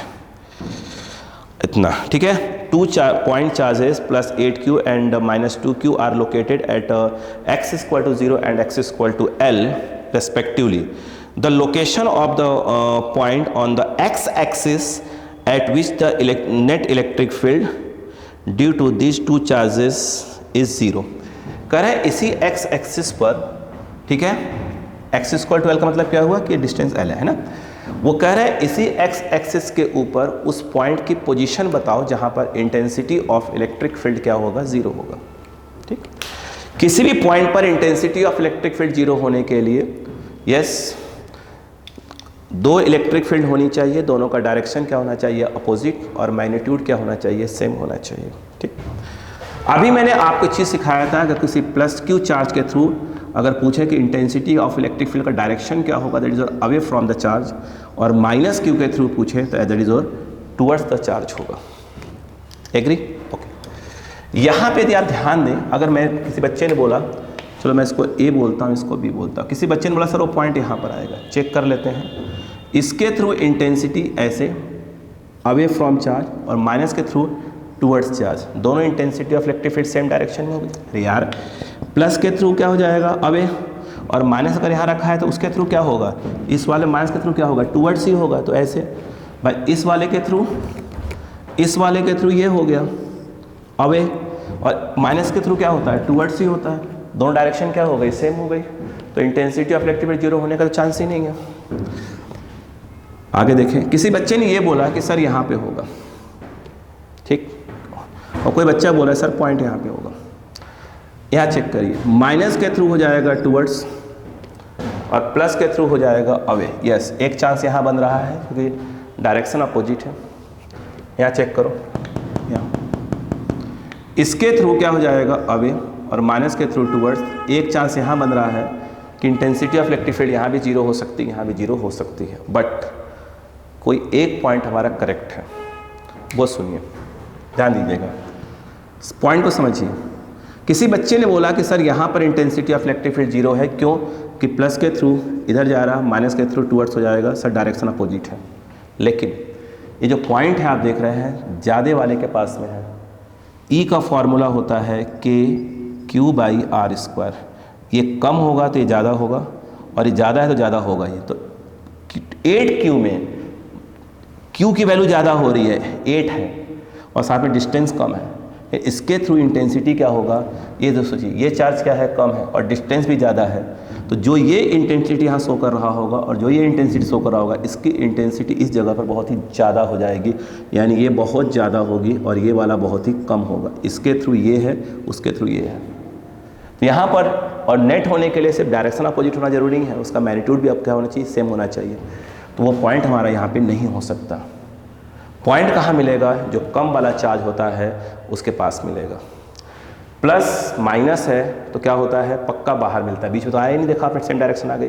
इतना ठीक है। 2 point charges plus 8q and minus 2q are located at x equal to 0 and x equal to l respectively. The location of the point on the x-axis at which the net electric field due to these two charges is 0. कह रहे हैं इसी x-axis पर, ठीक है, x equal to l का मतलब क्या हुआ कि डिस्टेंस l है ना, वो कह रहे हैं इसी x-axis के ऊपर उस पॉइंट की पोजीशन बताओ जहां पर इंटेंसिटी ऑफ इलेक्ट्रिक फील्ड क्या होगा, 0 होगा। ठीक, किसी भी पॉइंट पर इंटेंसिटी ऑफ इलेक्ट्रिक फील्ड 0 होने के लिए यस दो इलेक्ट्रिक फील्ड होनी चाहिए, दोनों का डायरेक्शन क्या होना चाहिए, अपोजिट, और मैग्नीट्यूड क्या होना चाहिए, सेम होना चाहिए। ठीक, अभी मैंने आपको चीज़ सिखाया था, अगर किसी प्लस q चार्ज के थ्रू अगर पूछे कि इंटेंसिटी ऑफ इलेक्ट्रिक फील्ड का डायरेक्शन क्या होगा, दैट इज और अवे फ्रॉम द चार्ज, और माइनस q के थ्रू पूछे तो दैट इज और टुवर्ड्स द चार्ज होगा। एग्री? ओके। यहाँ पे यदि आप ध्यान दें, अगर मैं किसी बच्चे ने बोला, चलो मैं इसको a बोलता हूँ, इसको b बोलता हूँ, किसी बच्चे ने बोला सर वो पॉइंट यहाँ पर आएगा, चेक कर लेते हैं। इसके थ्रू इंटेंसिटी ऐसे अवे फ्रॉम चार्ज और माइनस के थ्रू टुवर्ड्स चार्ज, दोनों intensity of electric field same direction में होगी। अरे यार, प्लस के थ्रू क्या हो जाएगा अवे, और माइनस अगर यहाँ रखा है तो उसके थ्रू क्या होगा, इस वाले माइनस के थ्रू क्या होगा, टुवर्ड्स ही होगा। तो ऐसे भाई इस वाले के थ्रू, इस वाले के थ्रू ये हो गया अवे, और माइनस के थ्रू क्या होता है, टुवर्ड्स ही होता है। दोनों डायरेक्शन क्या हो गई, सेम हो गई, तो इंटेंसिटी ऑफ इलेक्ट्रिक फील्ड 0 होने का तो चांस ही नहीं है। आगे देखें, किसी बच्चे ने ये बोला कि सर यहाँ पे होगा, ठीक, और कोई बच्चा बोला सर पॉइंट यहाँ पे होगा। यहाँ चेक करिए, माइनस के थ्रू हो जाएगा टुवर्ड्स और प्लस के थ्रू हो जाएगा अवे। यस, एक चांस यहाँ बन रहा है क्योंकि डायरेक्शन अपोजिट है। यहाँ चेक करो, यहाँ इसके थ्रू क्या हो जाएगा अवे और माइनस के थ्रू टुवर्ड्स, एक चांस यहाँ बन रहा है कि इंटेंसिटी ऑफ इलेक्ट्रिक फील्ड यहाँ भी 0 हो सकती है, यहाँ भी 0 हो सकती है, बट कोई एक पॉइंट हमारा करेक्ट है, वो सुनिए, ध्यान दीजिएगा, इस पॉइंट को समझिए। किसी बच्चे ने बोला कि सर यहाँ पर इंटेंसिटी ऑफ इलेक्ट्रिक फील्ड 0 है, क्यों कि प्लस के थ्रू इधर जा रहा, माइनस के थ्रू टूवर्ड्स हो जाएगा, सर डायरेक्शन अपोजिट है। लेकिन ये जो पॉइंट है आप देख रहे हैं ज़्यादा वाले के पास में है, ई का फॉर्मूला होता है KQ/R²। ये कम होगा तो ये ज़्यादा होगा, और ये ज़्यादा है तो ज़्यादा होगा। ये तो 8Q में Q की वैल्यू ज़्यादा हो रही है, 8 है, और साथ में डिस्टेंस कम है, इसके थ्रू इंटेंसिटी क्या होगा, ये जो सोचिए, ये चार्ज क्या है, कम है, और डिस्टेंस भी ज़्यादा है, तो जो ये इंटेंसिटी यहाँ शो कर रहा होगा और जो ये इंटेंसिटी शो कर रहा होगा, इसकी इंटेंसिटी इस जगह पर बहुत ही ज़्यादा हो जाएगी, यानी ये बहुत ज़्यादा होगी और ये वाला बहुत ही कम होगा। इसके थ्रू ये है, उसके थ्रू ये है। तो यहाँ पर और नेट होने के लिए सिर्फ डायरेक्शन अपोजिट होना जरूरी है, उसका मैग्नीट्यूड भी अब क्या होना चाहिए, सेम होना चाहिए। तो वो पॉइंट हमारा यहाँ पे नहीं हो सकता। पॉइंट कहाँ मिलेगा, जो कम वाला चार्ज होता है उसके पास मिलेगा। प्लस माइनस है तो क्या होता है, पक्का बाहर मिलता है, बीच में तो आया ही नहीं, देखा आपने सेम डायरेक्शन आ गई,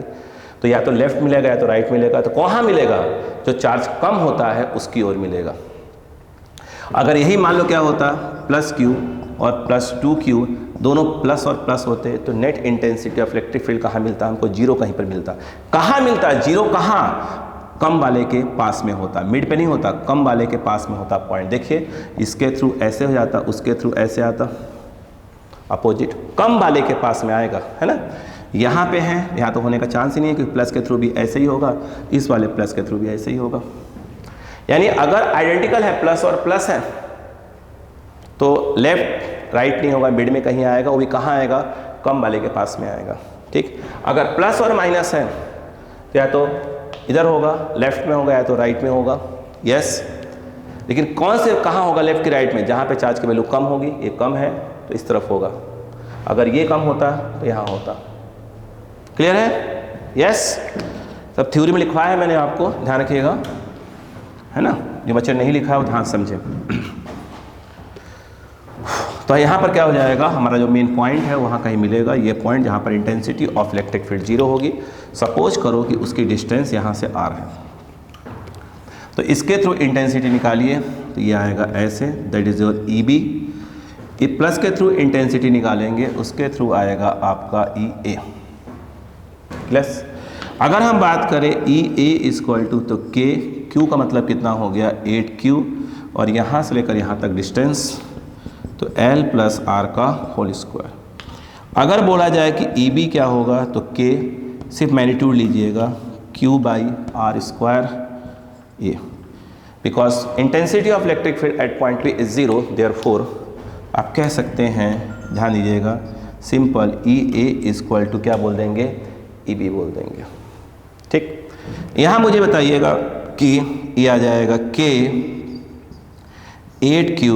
तो या तो लेफ्ट मिलेगा या तो राइट मिलेगा। तो कहाँ मिलेगा, जो चार्ज कम होता है उसकी ओर मिलेगा। अगर यही मान लो क्या होता, +Q और +2Q दोनों प्लस और प्लस होते, तो net intensity of electric field कहाँ मिलता, हमको 0 कहीं पर मिलता। कहाँ मिलता है 0, कहाँ, कम वाले के पास में होता, मिड पे नहीं होता, कम वाले के पास में होता पॉइंट। देखिए इसके थ्रू ऐसे हो जाता, उसके थ्रू ऐसे आता, अपोजिट कम वाले के पास में आएगा, है ना। यहाँ पे है, यहाँ तो होने का चांस ही नहीं है, क्योंकि प्लस के थ्रू भी ऐसे ही होगा, इस वाले प्लस के थ्रू भी ऐसे ही होगा। यानी अगर आइडेंटिकल है, प्लस और प्लस है, तो लेफ्ट राइट नहीं होगा, मिड में कहीं आएगा, वो भी कहाँ आएगा, कम वाले के पास में आएगा। ठीक, अगर प्लस और माइनस है तो या तो इधर होगा, लेफ्ट में होगा, या तो राइट में होगा। यस, लेकिन कौन से कहाँ होगा, लेफ्ट की राइट में, जहाँ पे चार्ज की वैल्यू कम होगी, ये कम है तो इस तरफ होगा, अगर ये कम होता तो यहाँ होता। क्लियर है? यस, सब थ्योरी में लिखवाया है मैंने आपको, ध्यान रखिएगा, है ना। जो बच्चे नहीं लिखा है वो ध्यान समझे। तो यहाँ पर क्या हो जाएगा, हमारा जो मेन पॉइंट है वहाँ कहीं मिलेगा, ये पॉइंट जहाँ पर इंटेंसिटी ऑफ इलेक्ट्रिक फील्ड 0 होगी। सपोज करो कि उसकी डिस्टेंस यहाँ से R है, तो इसके थ्रू इंटेंसिटी निकालिए, तो ये आएगा ऐसे, दैट इज योर EB। ये प्लस के थ्रू इंटेंसिटी निकालेंगे, उसके थ्रू आएगा आपका EA प्लस। अगर हम बात करें EA = तो Q का मतलब कितना हो गया, 8Q, और यहाँ से लेकर यहाँ तक डिस्टेंस, तो L + R का होल स्क्वायर। अगर बोला जाए कि EB क्या होगा, तो K सिर्फ मैग्नीट्यूड लीजिएगा, Q/R² ये, because intensity of electric field eight point P is 0, therefore आप कह सकते हैं, ध्यान दीजिएगा, सिंपल EA = क्या बोल देंगे, EB बोल देंगे। ठीक, यहाँ मुझे बताइएगा कि ये आ जाएगा K 8Q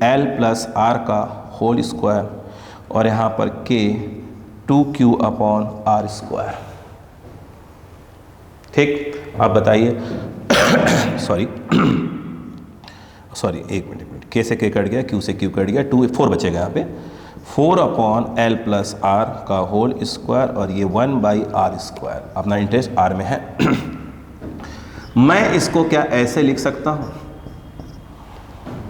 L + R का होल स्क्वायर, और यहाँ पर K 2Q/R²। ठीक, आप बताइए सॉरी एक मिनट, K से K कट गया, Q से Q कट गया, 4 बचेगा यहाँ पे, 4/L + R का होल स्क्वायर, और ये 1/R²। अपना इंटरेस्ट R में है। मैं इसको क्या ऐसे लिख सकता हूँ,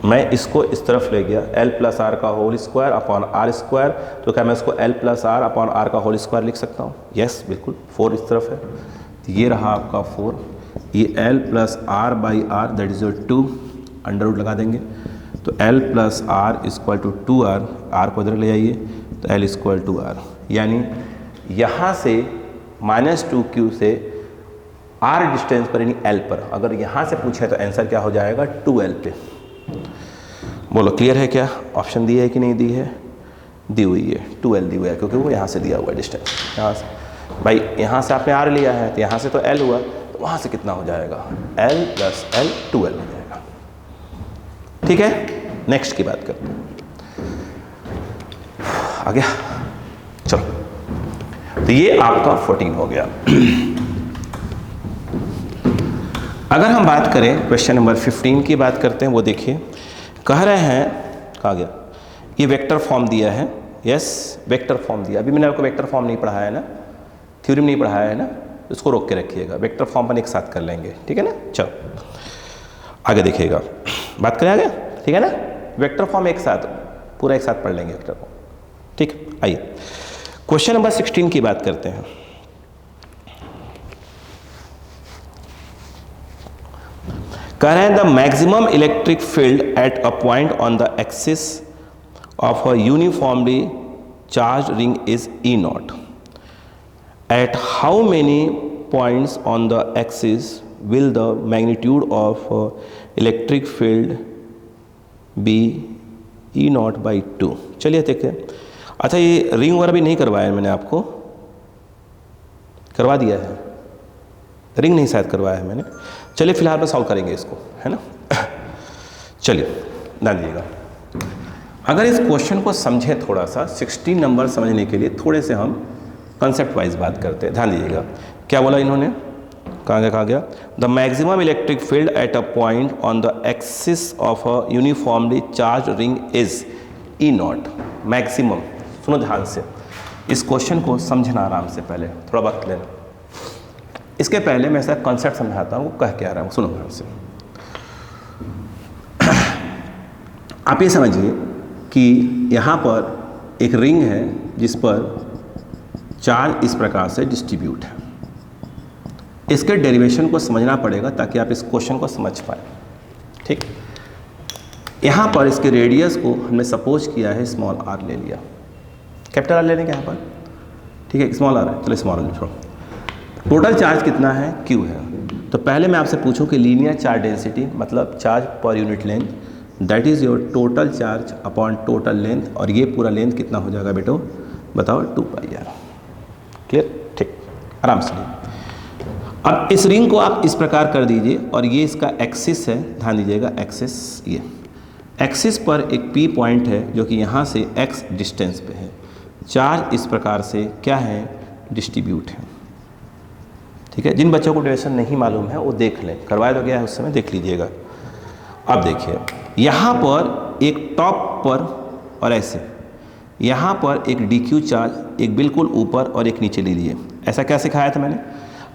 मैं इसको इस तरफ ले गया, L + R का होल स्क्वायर अपॉन R², तो क्या मैं इसको L + R अपॉन R का होल स्क्वायर लिख सकता हूँ? यस, बिल्कुल। 4 इस तरफ है, तो ये रहा आपका 4, ये L + R/R, that is 2, under root लगा देंगे, तो L + R = 2R, R को इधर ले आइए, तो L = R, यानी यहाँ से -2Q से R डिस्टेंस पर, यानी L पर, अगर यहाँ से पूछे तो आंसर क्या हो जाएगा, 2L पे। बोलो क्लियर है क्या? ऑप्शन दी है कि नहीं दी है? दी हुई है, 2L दी हुई है, क्योंकि वो यहाँ से दिया हुआ है डिस्टेंस, यहाँ से। भाई यहाँ से आपने R लिया है, तो यहाँ से तो L हुआ, तो वहाँ से कितना हो जाएगा, L + L 2L हो जाएगा। ठीक है, नेक्स्ट की बात करते हैं। आ गया, चलो, तो ये आपका 14 हो गया। अगर हम बात करें क्वेश्चन नंबर 15 की बात करते हैं, वो देखिए, कह रहे हैं, कहा गया, ये वेक्टर फॉर्म दिया है। यस, वेक्टर फॉर्म दिया, अभी मैंने आपको वेक्टर फॉर्म नहीं पढ़ाया है ना, थ्योरी में नहीं पढ़ाया है ना, उसको रोक के रखिएगा, वेक्टर फॉर्म पर एक साथ कर लेंगे, ठीक है ना। चलो आगे देखिएगा, बात करें आगे, ठीक है ना। वेक्टर फॉर्म एक साथ, पूरा एक साथ पढ़ लेंगे वेक्टर फॉर्म, ठीक। आइए क्वेश्चन नंबर 16 की बात करते हैं। कह रहे हैं the maximum electric field at a point on the axis of a uniformly charge ring is E naught. At how many points on the axis will the magnitude of electric field be E naught by 2। चलिए देखते हैं। अच्छा ये ring वगैरह भी नहीं करवाया है मैंने, आपको करवा दिया है, रिंग नहीं शायद करवाया है मैंने। चलिए फिलहाल में सॉल्व करेंगे इसको, है ना। चलिए ध्यान दीजिएगा, अगर इस क्वेश्चन को समझें थोड़ा सा, 16 नंबर समझने के लिए थोड़े से हम कंसेप्ट वाइज बात करते हैं। ध्यान दीजिएगा क्या बोला इन्होंने, कहाँ गया, the maximum electric field at a point on the axis of a uniformly charge ring is E not. Maximum, सुनो ध्यान से, इस क्वेश्चन को समझना आराम से, पहले थोड़ा वक्त लेना। इसके पहले मैं ऐसा कॉन्सेप्ट समझाता हूँ, वो कह के आ रहा हूँ, सुनो ध्यान से। आप ये समझिए कि यहाँ पर एक रिंग है जिस पर चार्ज इस प्रकार से डिस्ट्रीब्यूट है। इसके डेरिवेशन को समझना पड़ेगा ताकि आप इस क्वेश्चन को समझ पाए, ठीक। यहाँ पर इसके रेडियस को हमने सपोज किया है स्मॉल आर ले लिया, कैपिटल आर लेने के यहाँ पर, ठीक है, स्मॉल आर है, चलो स्मॉल आर छोड़ो। टोटल चार्ज कितना है, क्यू है। तो पहले मैं आपसे पूछूं कि लीनियर चार्ज डेंसिटी मतलब चार्ज पर unit length, that is your total charge upon total length, और ये पूरा लेंथ कितना हो जाएगा बेटो, बताओ 2πr। क्लियर, ठीक, आराम से। अब इस रिंग को आप इस प्रकार कर दीजिए, और ये इसका एक्सिस है, ध्यान दीजिएगा एक्सिस, ये एक्सिस पर एक पी पॉइंट है जो कि यहाँ से x डिस्टेंस पे है। चार्ज इस प्रकार से क्या है, डिस्ट्रीब्यूट है, ठीक है। जिन बच्चों को ड्यूरेशन नहीं मालूम है वो देख लें, करवाया तो गया है उस समय, देख लीजिएगा। अब देखिए यहाँ पर एक टॉप पर और ऐसे, यहाँ पर एक DQ चार्ज एक बिल्कुल ऊपर और एक नीचे ले लीजिए। ऐसा क्या सिखाया था मैंने,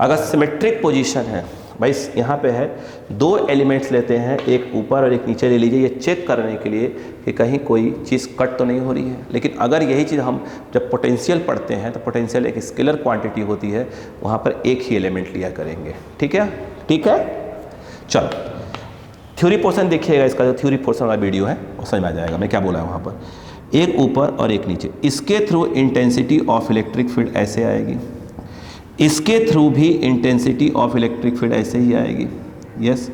अगर सिमेट्रिक पोजीशन है भाई, यहाँ पे है, दो एलिमेंट्स लेते हैं, एक ऊपर और एक नीचे ले लीजिए, ये चेक करने के लिए कि कहीं कोई चीज़ कट तो नहीं हो रही है। लेकिन अगर यही चीज़ हम जब पोटेंशियल पढ़ते हैं तो पोटेंशियल एक स्केलर क्वांटिटी होती है, वहाँ पर एक ही एलिमेंट लिया करेंगे, ठीक है, ठीक है। चलो थ्योरी पोर्शन देखिएगा, इसका जो थ्योरी पोर्शन वाला वीडियो है वो समझ में आ जाएगा मैं क्या बोला है वहाँ पर। एक ऊपर और एक नीचे, इसके through intensity of electric field ऐसे आएगी, इसके थ्रू भी इंटेंसिटी ऑफ इलेक्ट्रिक फील्ड ऐसे ही आएगी। यस,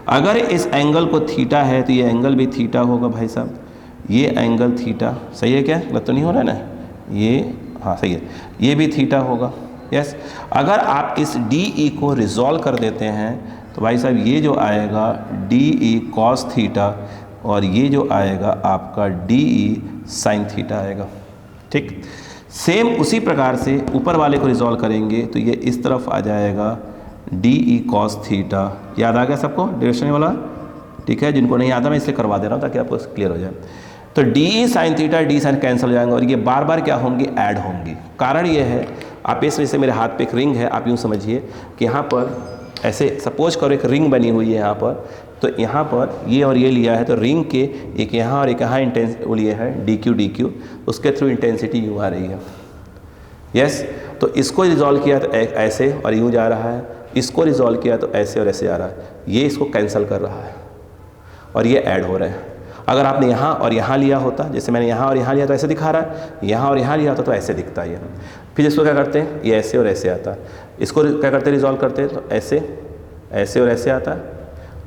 अगर इस एंगल को थीटा है तो ये एंगल भी थीटा होगा भाई साहब, ये एंगल थीटा, सही है क्या, गलत तो नहीं हो रहा है ना, ये हाँ सही है, ये भी थीटा होगा। यस, अगर आप इस DE को रिजॉल्व कर देते हैं तो भाई साहब ये जो आएगा DE cos थीटा, और ये जो आएगा आपका DE sin थीटा आएगा, ठीक। सेम उसी प्रकार से ऊपर वाले को रिजॉल्व करेंगे तो ये इस तरफ आ जाएगा DE cos थीटा। याद आ गया सबको डायरेक्शन वाला, ठीक है। जिनको नहीं आता मैं इसलिए करवा दे रहा हूँ ताकि आपको क्लियर हो जाए। तो DE sin theta D sin cancel हो जाएंगे, और ये बार बार क्या होंगी, ऐड होंगी। कारण ये है, आप इस वजह से, मेरे हाथ पे एक रिंग है, आप यूँ समझिए कि यहाँ पर ऐसे सपोज करो एक रिंग बनी हुई है यहाँ पर, तो यहाँ पर ये और ये लिया है, तो रिंग के एक यहाँ और एक यहाँ इंटेंस वो लिए है DQ, उसके थ्रू इंटेंसिटी यूँ आ रही है। यस, तो इसको रिजॉल्व किया तो ऐसे और यूँ जा रहा है, इसको रिजॉल्व किया तो ऐसे और ऐसे आ रहा है, ये इसको कैंसिल कर रहा है और ये ऐड हो रहे हैं। अगर आपने यहाँ और यहाँ लिया होता, जैसे मैंने यहाँ और यहाँ लिया तो ऐसे दिखा रहा है, यहाँ और यहाँ लिया होता तो ऐसे दिखता है। फिर इसको क्या करते हैं, ये ऐसे और ऐसे आता है, इसको क्या करते हैं, रिजॉल्व करते हैं तो ऐसे ऐसे और ऐसे आता है,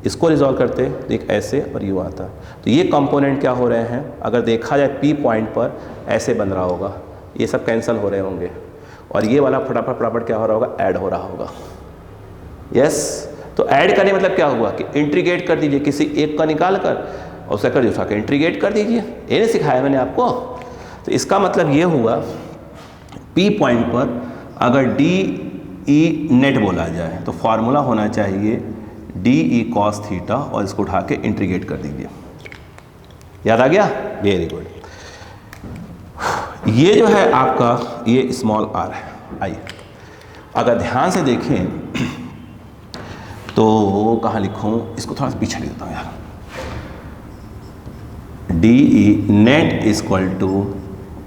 इसको रिजॉल्व करते हैं तो एक ऐसे और यूँ आता है। तो ये कंपोनेंट क्या हो रहे हैं, अगर देखा जाए P पॉइंट पर ऐसे बन रहा होगा, ये सब कैंसिल हो रहे होंगे, और ये वाला फटाफट फटाफट क्या हो रहा होगा, ऐड हो रहा होगा। यस, तो ऐड करने मतलब क्या हुआ कि इंट्रीगेट कर दीजिए, किसी एक का निकाल कर और उसका कर उठा के इंट्रीगेट कर दीजिए, ये नहीं सिखाया मैंने आपको। तो इसका मतलब ये हुआ P पॉइंट पर अगर DE नेट बोला जाए तो फॉर्मूला होना चाहिए DE cos थीटा, और इसको उठा के इंट्रीगेट कर दीजिए। याद आ गया, वेरी गुड। ये जो है आपका ये स्मॉल r है। आइए अगर ध्यान से देखें तो कहाँ लिखूँ, इसको थोड़ा सा पीछे लिख देता हूँ यार। D E net is equal to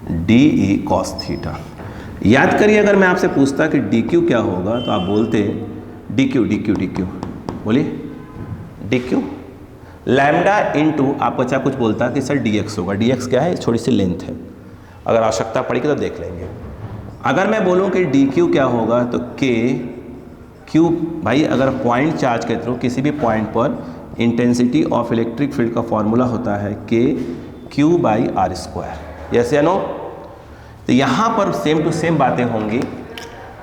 d E cos theta. याद करिए, अगर मैं आपसे पूछता कि डी क्यू क्या होगा तो आप बोलते D Q D Q D Q, बोलिए डी क्यू लैम्डा इंटू, आपको अच्छा कुछ बोलता कि सर डी एक्स होगा। डी एक्स क्या है, छोटी सी लेंथ है, अगर आवश्यकता पड़ेगी तो देख लेंगे। अगर मैं बोलूँ कि डी क्यू क्या होगा तो के क्यू, भाई अगर पॉइंट चार्ज के थ्रू किसी भी पॉइंट पर इंटेंसिटी ऑफ इलेक्ट्रिक फील्ड का फॉर्मूला होता है K q by r square, yes या नो। तो यहाँ पर सेम टू सेम बातें होंगी।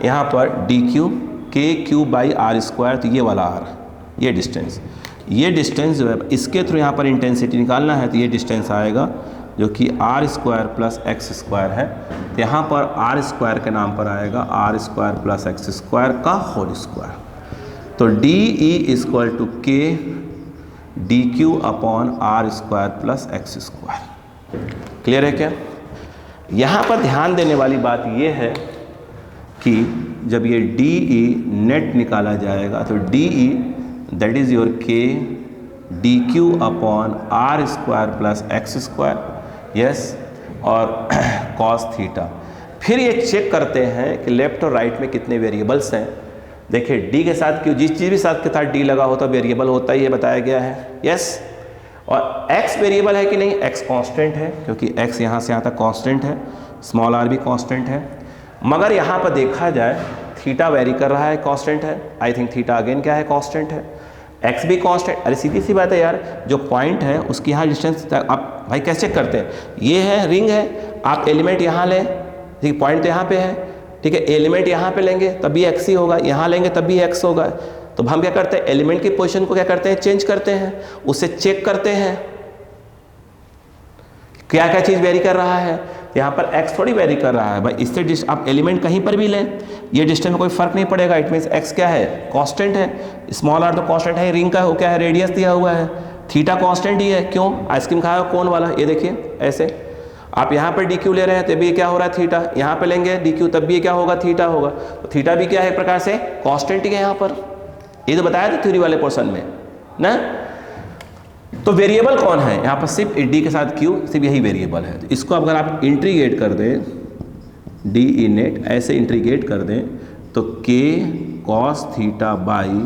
यहाँ पर डी क्यू के क्यू बाई आर स्क्वायर, तो ये वाला आर, ये डिस्टेंस जो है इसके थ्रू यहाँ पर इंटेंसिटी निकालना है, तो ये डिस्टेंस आएगा जो कि r square plus x square है। तो यहाँ पर आर स्क्वायर के नाम पर आएगा R square plus x square का होल स्क्वायर। तो D E is equal to K D Q upon are square plus x square. Clear है क्या? यहाँ पर ध्यान देने वाली बात ये है कि जब ये डी ई नेट निकाला जाएगा तो D E that is your K D Q upon are square plus x square, yes, और कॉस थीटा। फिर ये चेक करते हैं कि लेफ्ट और राइट में कितने वेरिएबल्स हैं। देखिए डी के साथ क्यों, जिस चीज़ भी साथ के साथ डी लगा होता वेरिएबल होता ही है, बताया गया है, यस। और x वेरिएबल है कि नहीं, x कांस्टेंट है क्योंकि x यहाँ से यहाँ तक कांस्टेंट है, स्मॉल r भी कांस्टेंट है। मगर यहाँ पर देखा जाए थीटा वेरी कर रहा है, कांस्टेंट है। आई थिंक थीटा अगेन क्या है, कांस्टेंट है। x भी कांस्टेंट, अरे सीधी सी बात है यार, जो पॉइंट है उसकी यहाँ डिस्टेंस, आप भाई कैसे चेक करते हैं, ये है रिंग है, आप एलिमेंट यहाँ लें, ठीक, पॉइंट तो यहाँ पे है, ठीक है, एलिमेंट यहाँ पे लेंगे तभी x ही होगा, यहाँ लेंगे तभी x होगा। तो हम क्या करते हैं, एलिमेंट की पोजीशन को क्या करते हैं, चेंज करते हैं, उससे चेक करते हैं क्या क्या चीज़ वेरी कर रहा है। यहाँ पर x थोड़ी वेरी कर रहा है भाई, इससे आप एलिमेंट कहीं पर भी लें, ये डिस्टेंस में कोई फर्क नहीं पड़ेगा। इट मीन्स x क्या है, कांस्टेंट है। स्मॉल r तो कांस्टेंट है, रिंग का हो क्या है, रेडियस दिया हुआ है, थीटा कांस्टेंट ही है। क्यों, आइसक्रीम खाया कोन वाला, ये देखिए ऐसे आप यहाँ पर डी क्यू ले रहे हैं तभी क्या हो रहा है, थीटा, यहाँ पे लेंगे डी क्यू तब भी क्या होगा, थीटा होगा। तो थीटा भी क्या है, एक प्रकार से कांस्टेंट ही है यहाँ पर, ये तो बताया था थ्योरी वाले पोर्शन में ना। तो वेरिएबल कौन है यहाँ पर, सिर्फ डी के साथ क्यू, सिर्फ यही वेरिएबल है। तो इसको अगर आप इंटीग्रेट कर दें, डी ई नेट ऐसे इंटीग्रेट कर दें तो K cos theta by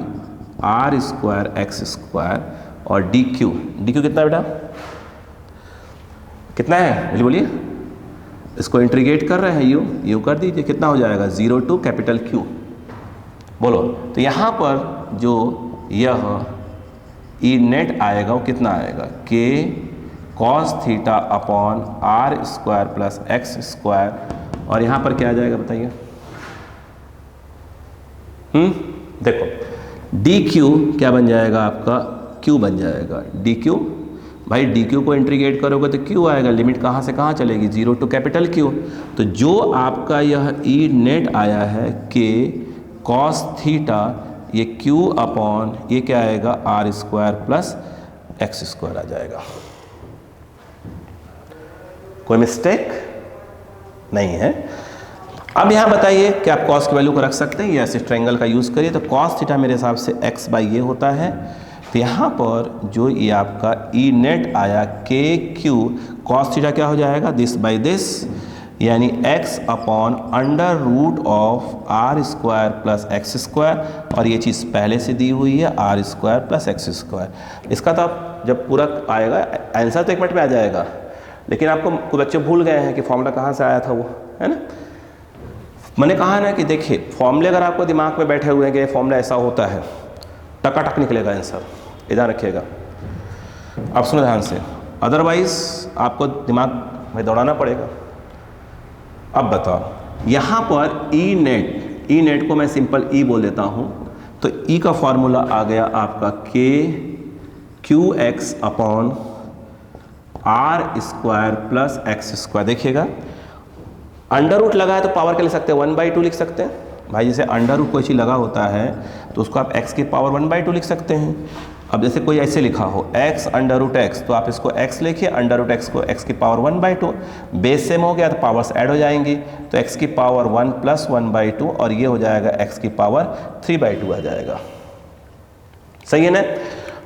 r square x square और डी क्यू कितना बेटा, कितना है बोलिए, इसको इंटीग्रेट कर रहे हैं, यू कर दीजिए, कितना हो जाएगा, 0 टू कैपिटल क्यू, बोलो। तो यहाँ पर जो यह ई नेट आएगा वो कितना आएगा, K cos theta upon are square plus x square, और यहाँ पर क्या आ जाएगा बताइए, देखो डी क्यू क्या बन जाएगा आपका, क्यू बन जाएगा, डी क्यू, भाई डी क्यू को इंटीग्रेट करोगे तो क्यू आएगा, लिमिट कहाँ से कहाँ चलेगी, 0 टू कैपिटल क्यू। तो जो आपका यह ई नेट आया है के कॉस थीटा, ये क्यू अपॉन ये क्या आएगा, R square plus x square आ जाएगा। कोई मिस्टेक नहीं है। अब यहाँ बताइए कि आप कॉस की वैल्यू को रख सकते हैं या ऐसे ट्रायंगल का यूज़ करिए। तो कॉस थीटा मेरे हिसाब से एक्स बाई ये होता है। तो यहाँ पर जो ये आपका ई नेट आया के क्यू कॉस थीटा क्या हो जाएगा, दिस बाई दिस, यानी x upon under root of r square plus x square, और ये चीज़ पहले से दी हुई है r square plus x square. इसका तो आप जब पूरा आएगा आंसर तो 1 मिनट में आ जाएगा, लेकिन आपको कुछ बच्चे भूल गए हैं कि फॉर्मूला कहाँ से आया था वो, है ना। मैंने कहा ना कि देखिए फॉर्मूले अगर आपको दिमाग में बैठे हुए हैं कि फॉर्मूला ऐसा होता है, टकाटक निकलेगा आंसर, इधर रखिएगा। अब सुनो ध्यान से, अदरवाइज आपको दिमाग में दौड़ाना पड़ेगा। अब बताओ यहाँ पर ई नेट को मैं सिंपल ई बोल देता हूँ, तो ई का फॉर्मूला आ गया आपका K q x upon are square plus x square. देखिएगा अंडर रूट लगा है तो पावर क्या लिख सकते हैं, 1/2 लिख सकते हैं भाई। जैसे अंडर रूट कोई चीज़ लगा होता है तो उसको आप x की पावर 1/2 लिख सकते हैं। अब जैसे कोई ऐसे लिखा हो x अंडर रूट एक्स, तो आप इसको x लिखिए, अंडर रूट एक्स को x की पावर 1/2, बेस सेम हो गया तो पावर्स ऐड हो जाएंगी, तो x की पावर 1 प्लस 1/2 और ये हो जाएगा x की पावर 3/2 आ जाएगा। सही है ना?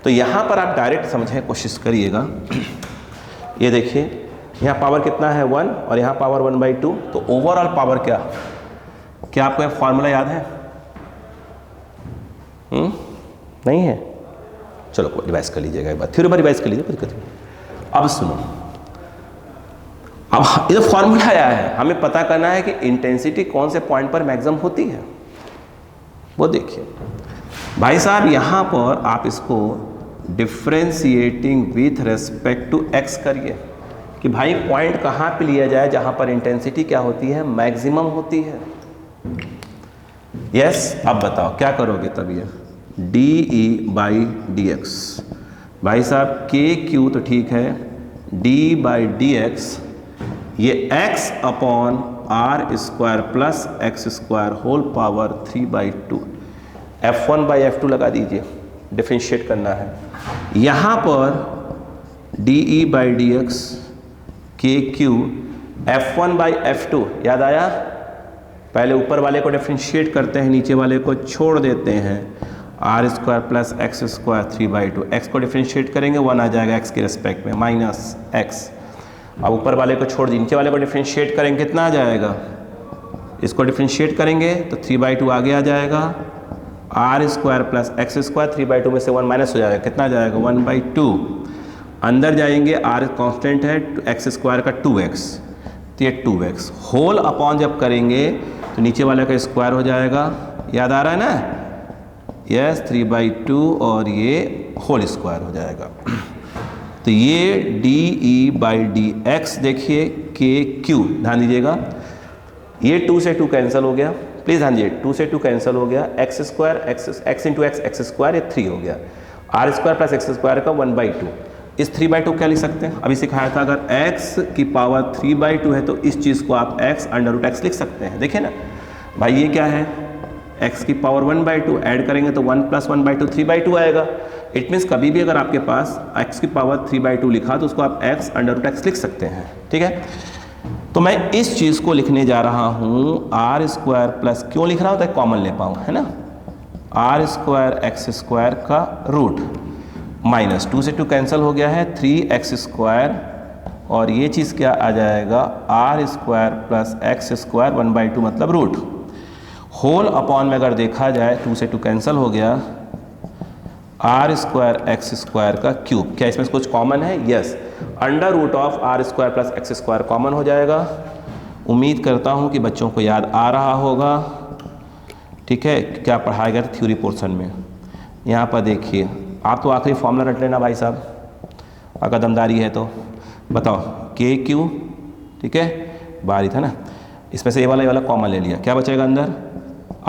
तो यहाँ पर आप डायरेक्ट समझने की कोशिश करिएगा। ये देखिए यहाँ पावर कितना है 1 और यहाँ पावर 1/2, तो ओवरऑल पावर क्या आपको फॉर्मूला याद है? नहीं है? चलो रिवाइज कर लीजिएगा एक बार, फिर रिवाइज कर लीजिए, कोई दिक्कत नहीं। अब सुनो, अब ये फॉर्मूला आया है, हमें पता करना है कि इंटेंसिटी कौन से पॉइंट पर मैक्सिमम होती है। वो देखिए भाई साहब, यहाँ पर आप इसको differentiating with respect to x करिए कि भाई पॉइंट कहाँ पे लिया जाए जहाँ पर इंटेंसिटी क्या होती है, मैक्सिमम होती है। यस, अब बताओ क्या करोगे तब? ये dE/dx, भाई साहब के क्यू तो ठीक है, d/dx ये x upon r square plus x square whole power 3/2, f1/f2 लगा दीजिए, डिफरेंशिएट करना है। यहाँ पर dE/dx के क्यू f1/f2 याद आया? पहले ऊपर वाले को डिफरेंशिएट करते हैं, नीचे वाले को छोड़ देते हैं, r square plus x square 3/2, x को डिफरेंशिएट करेंगे 1 आ जाएगा एक्स के रेस्पेक्ट में माइनस एक्स। अब ऊपर वाले को छोड़ नीचे वाले को डिफरेंशिएट करेंगे, कितना आ जाएगा? इसको डिफरेंशिएट करेंगे तो 3/2 आगे आ जाएगा, r square plus x square 3/2 में से 1 माइनस हो जाएगा, कितना आ जाएगा? 1/2। अंदर जाएंगे, आर कांस्टेंट है, एक्स स्क्वायर का 2x, तो ये 2x होल अपॉन जब करेंगे तो नीचे वाले का स्क्वायर हो जाएगा, याद आ रहा है ना? यस, 3/2 और ये होल स्क्वायर हो जाएगा। तो ये dE/dx देखिए के क्यू, ध्यान दीजिएगा, ये 2 से 2 कैंसिल हो गया, प्लीज़ ध्यान दीजिए, 2 से 2 कैंसिल हो गया, x square x into x square, ये 3 हो गया, r square plus x square का 1/2। इस 3/2 क्या लिख सकते हैं? अभी सिखाया था, अगर x की पावर 3/2 है तो इस चीज़ को आप x अंडर रूट एक्स लिख सकते हैं। देखिए ना भाई, ये क्या है? x की पावर 1/2 ऐड करेंगे तो 1 प्लस 1/2 3/2 आएगा। इट मीन्स कभी भी अगर आपके पास x की पावर 3/2 लिखा तो उसको आप x अंडर रूट एक्स लिख सकते हैं। ठीक है, तो मैं इस चीज़ को लिखने जा रहा हूँ आर स्क्वायर प्लस, क्यों लिख रहा हूँ? तो कॉमन ले पाऊँ, है ना? आर स्क्वायर एक्स स्क्वायर का रूट माइनस 2 से 2 कैंसिल हो गया है, 3x स्क्वायर और ये चीज़ क्या आ जाएगा? R square plus x square 1/2 मतलब रूट होल अपॉन में अगर देखा जाए 2 से 2 कैंसिल हो गया, आर स्क्वायर एक्स स्क्वायर का क्यूब। क्या इसमें कुछ कॉमन है? Yes, under root of r square plus x square common हो जाएगा। उम्मीद करता हूँ कि बच्चों को याद आ रहा होगा। ठीक है, क्या पढ़ाया गया था थ्योरी पोर्शन में? यहाँ पर देखिए, आप तो आखिरी फॉर्मूला रट लेना भाई साहब, अगर दमदारी है तो बताओ, के क्यू, ठीक है, बारी था ना, इसमें से ये वाला कॉमन ले लिया, क्या बचेगा अंदर?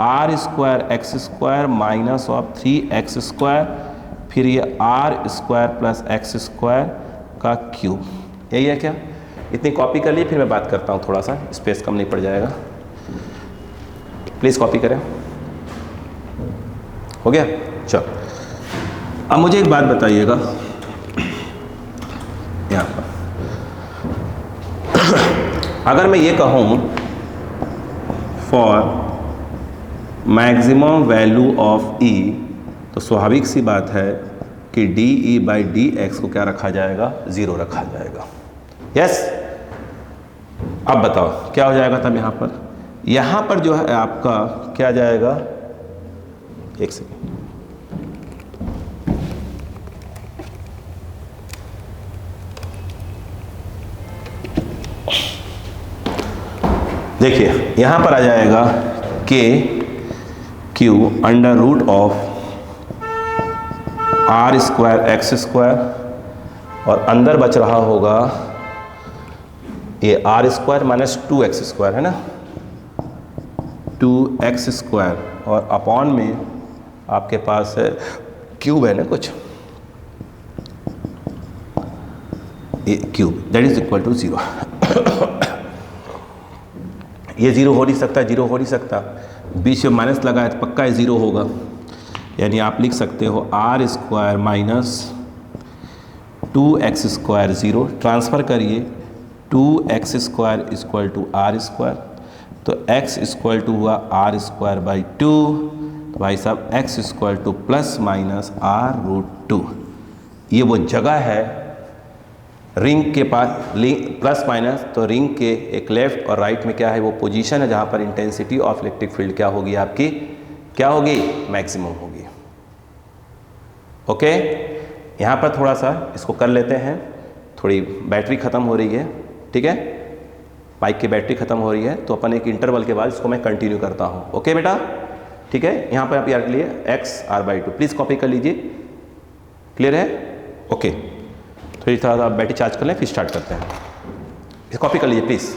R square x square minus of 3x square, फिर ये r square plus x square का क्यूब। यही है क्या? इतनी कॉपी कर ली, फिर मैं बात करता हूँ, थोड़ा सा स्पेस कम नहीं पड़ जाएगा, प्लीज़ कॉपी करें। हो गया? चलो, अब मुझे एक बात बताइएगा, यहाँ पर अगर मैं ये कहूँ for maximum value of E, तो स्वाभाविक सी बात है कि dE/dx को क्या रखा जाएगा? 0 रखा जाएगा। यस, अब बताओ क्या हो जाएगा तब? यहाँ पर जो है आपका क्या जाएगा? एक सेकेंड, देखिए यहाँ पर आ जाएगा K q under root of r square x square, और अंदर बच रहा होगा ये r square minus 2x square, है ना, 2x स्क्वायर, और अपॉन में आपके पास है क्यूब है ना कुछ, ये cube, that is equal to 0। ये 0 हो नहीं सकता, 0 हो नहीं सकता, बीच में माइनस लगा है तो पक्का ये 0 होगा। यानी आप लिख सकते हो r square minus 2x square 0, transfer करिए 2x square equal to r square, तो x इक्वल टू हुआ आर स्क्वायर बाई 2, तो भाई साहब x equal to plus minus r√2। ये वो जगह है रिंग के पास, प्लस माइनस, तो रिंग के एक लेफ्ट और राइट में क्या है, वो पोजीशन है जहाँ पर इंटेंसिटी ऑफ इलेक्ट्रिक फील्ड क्या होगी आपकी, क्या होगी, मैक्सिमम होगी। ओके, यहाँ पर थोड़ा सा इसको कर लेते हैं, थोड़ी बैटरी ख़त्म हो रही है, ठीक है, बाइक की बैटरी ख़त्म हो रही है, तो अपन एक इंटरवल के बाद इसको मैं कंटिन्यू करता हूँ। ओके बेटा, ठीक है, यहाँ पर आप याद लिए x r/2 प्लीज़ कॉपी कर लीजिए, क्लियर है। ओके, थोड़ी थोड़ा सा बैटरी चार्ज कर लें फिर स्टार्ट करते हैं, कॉपी कर लीजिए प्लीज़।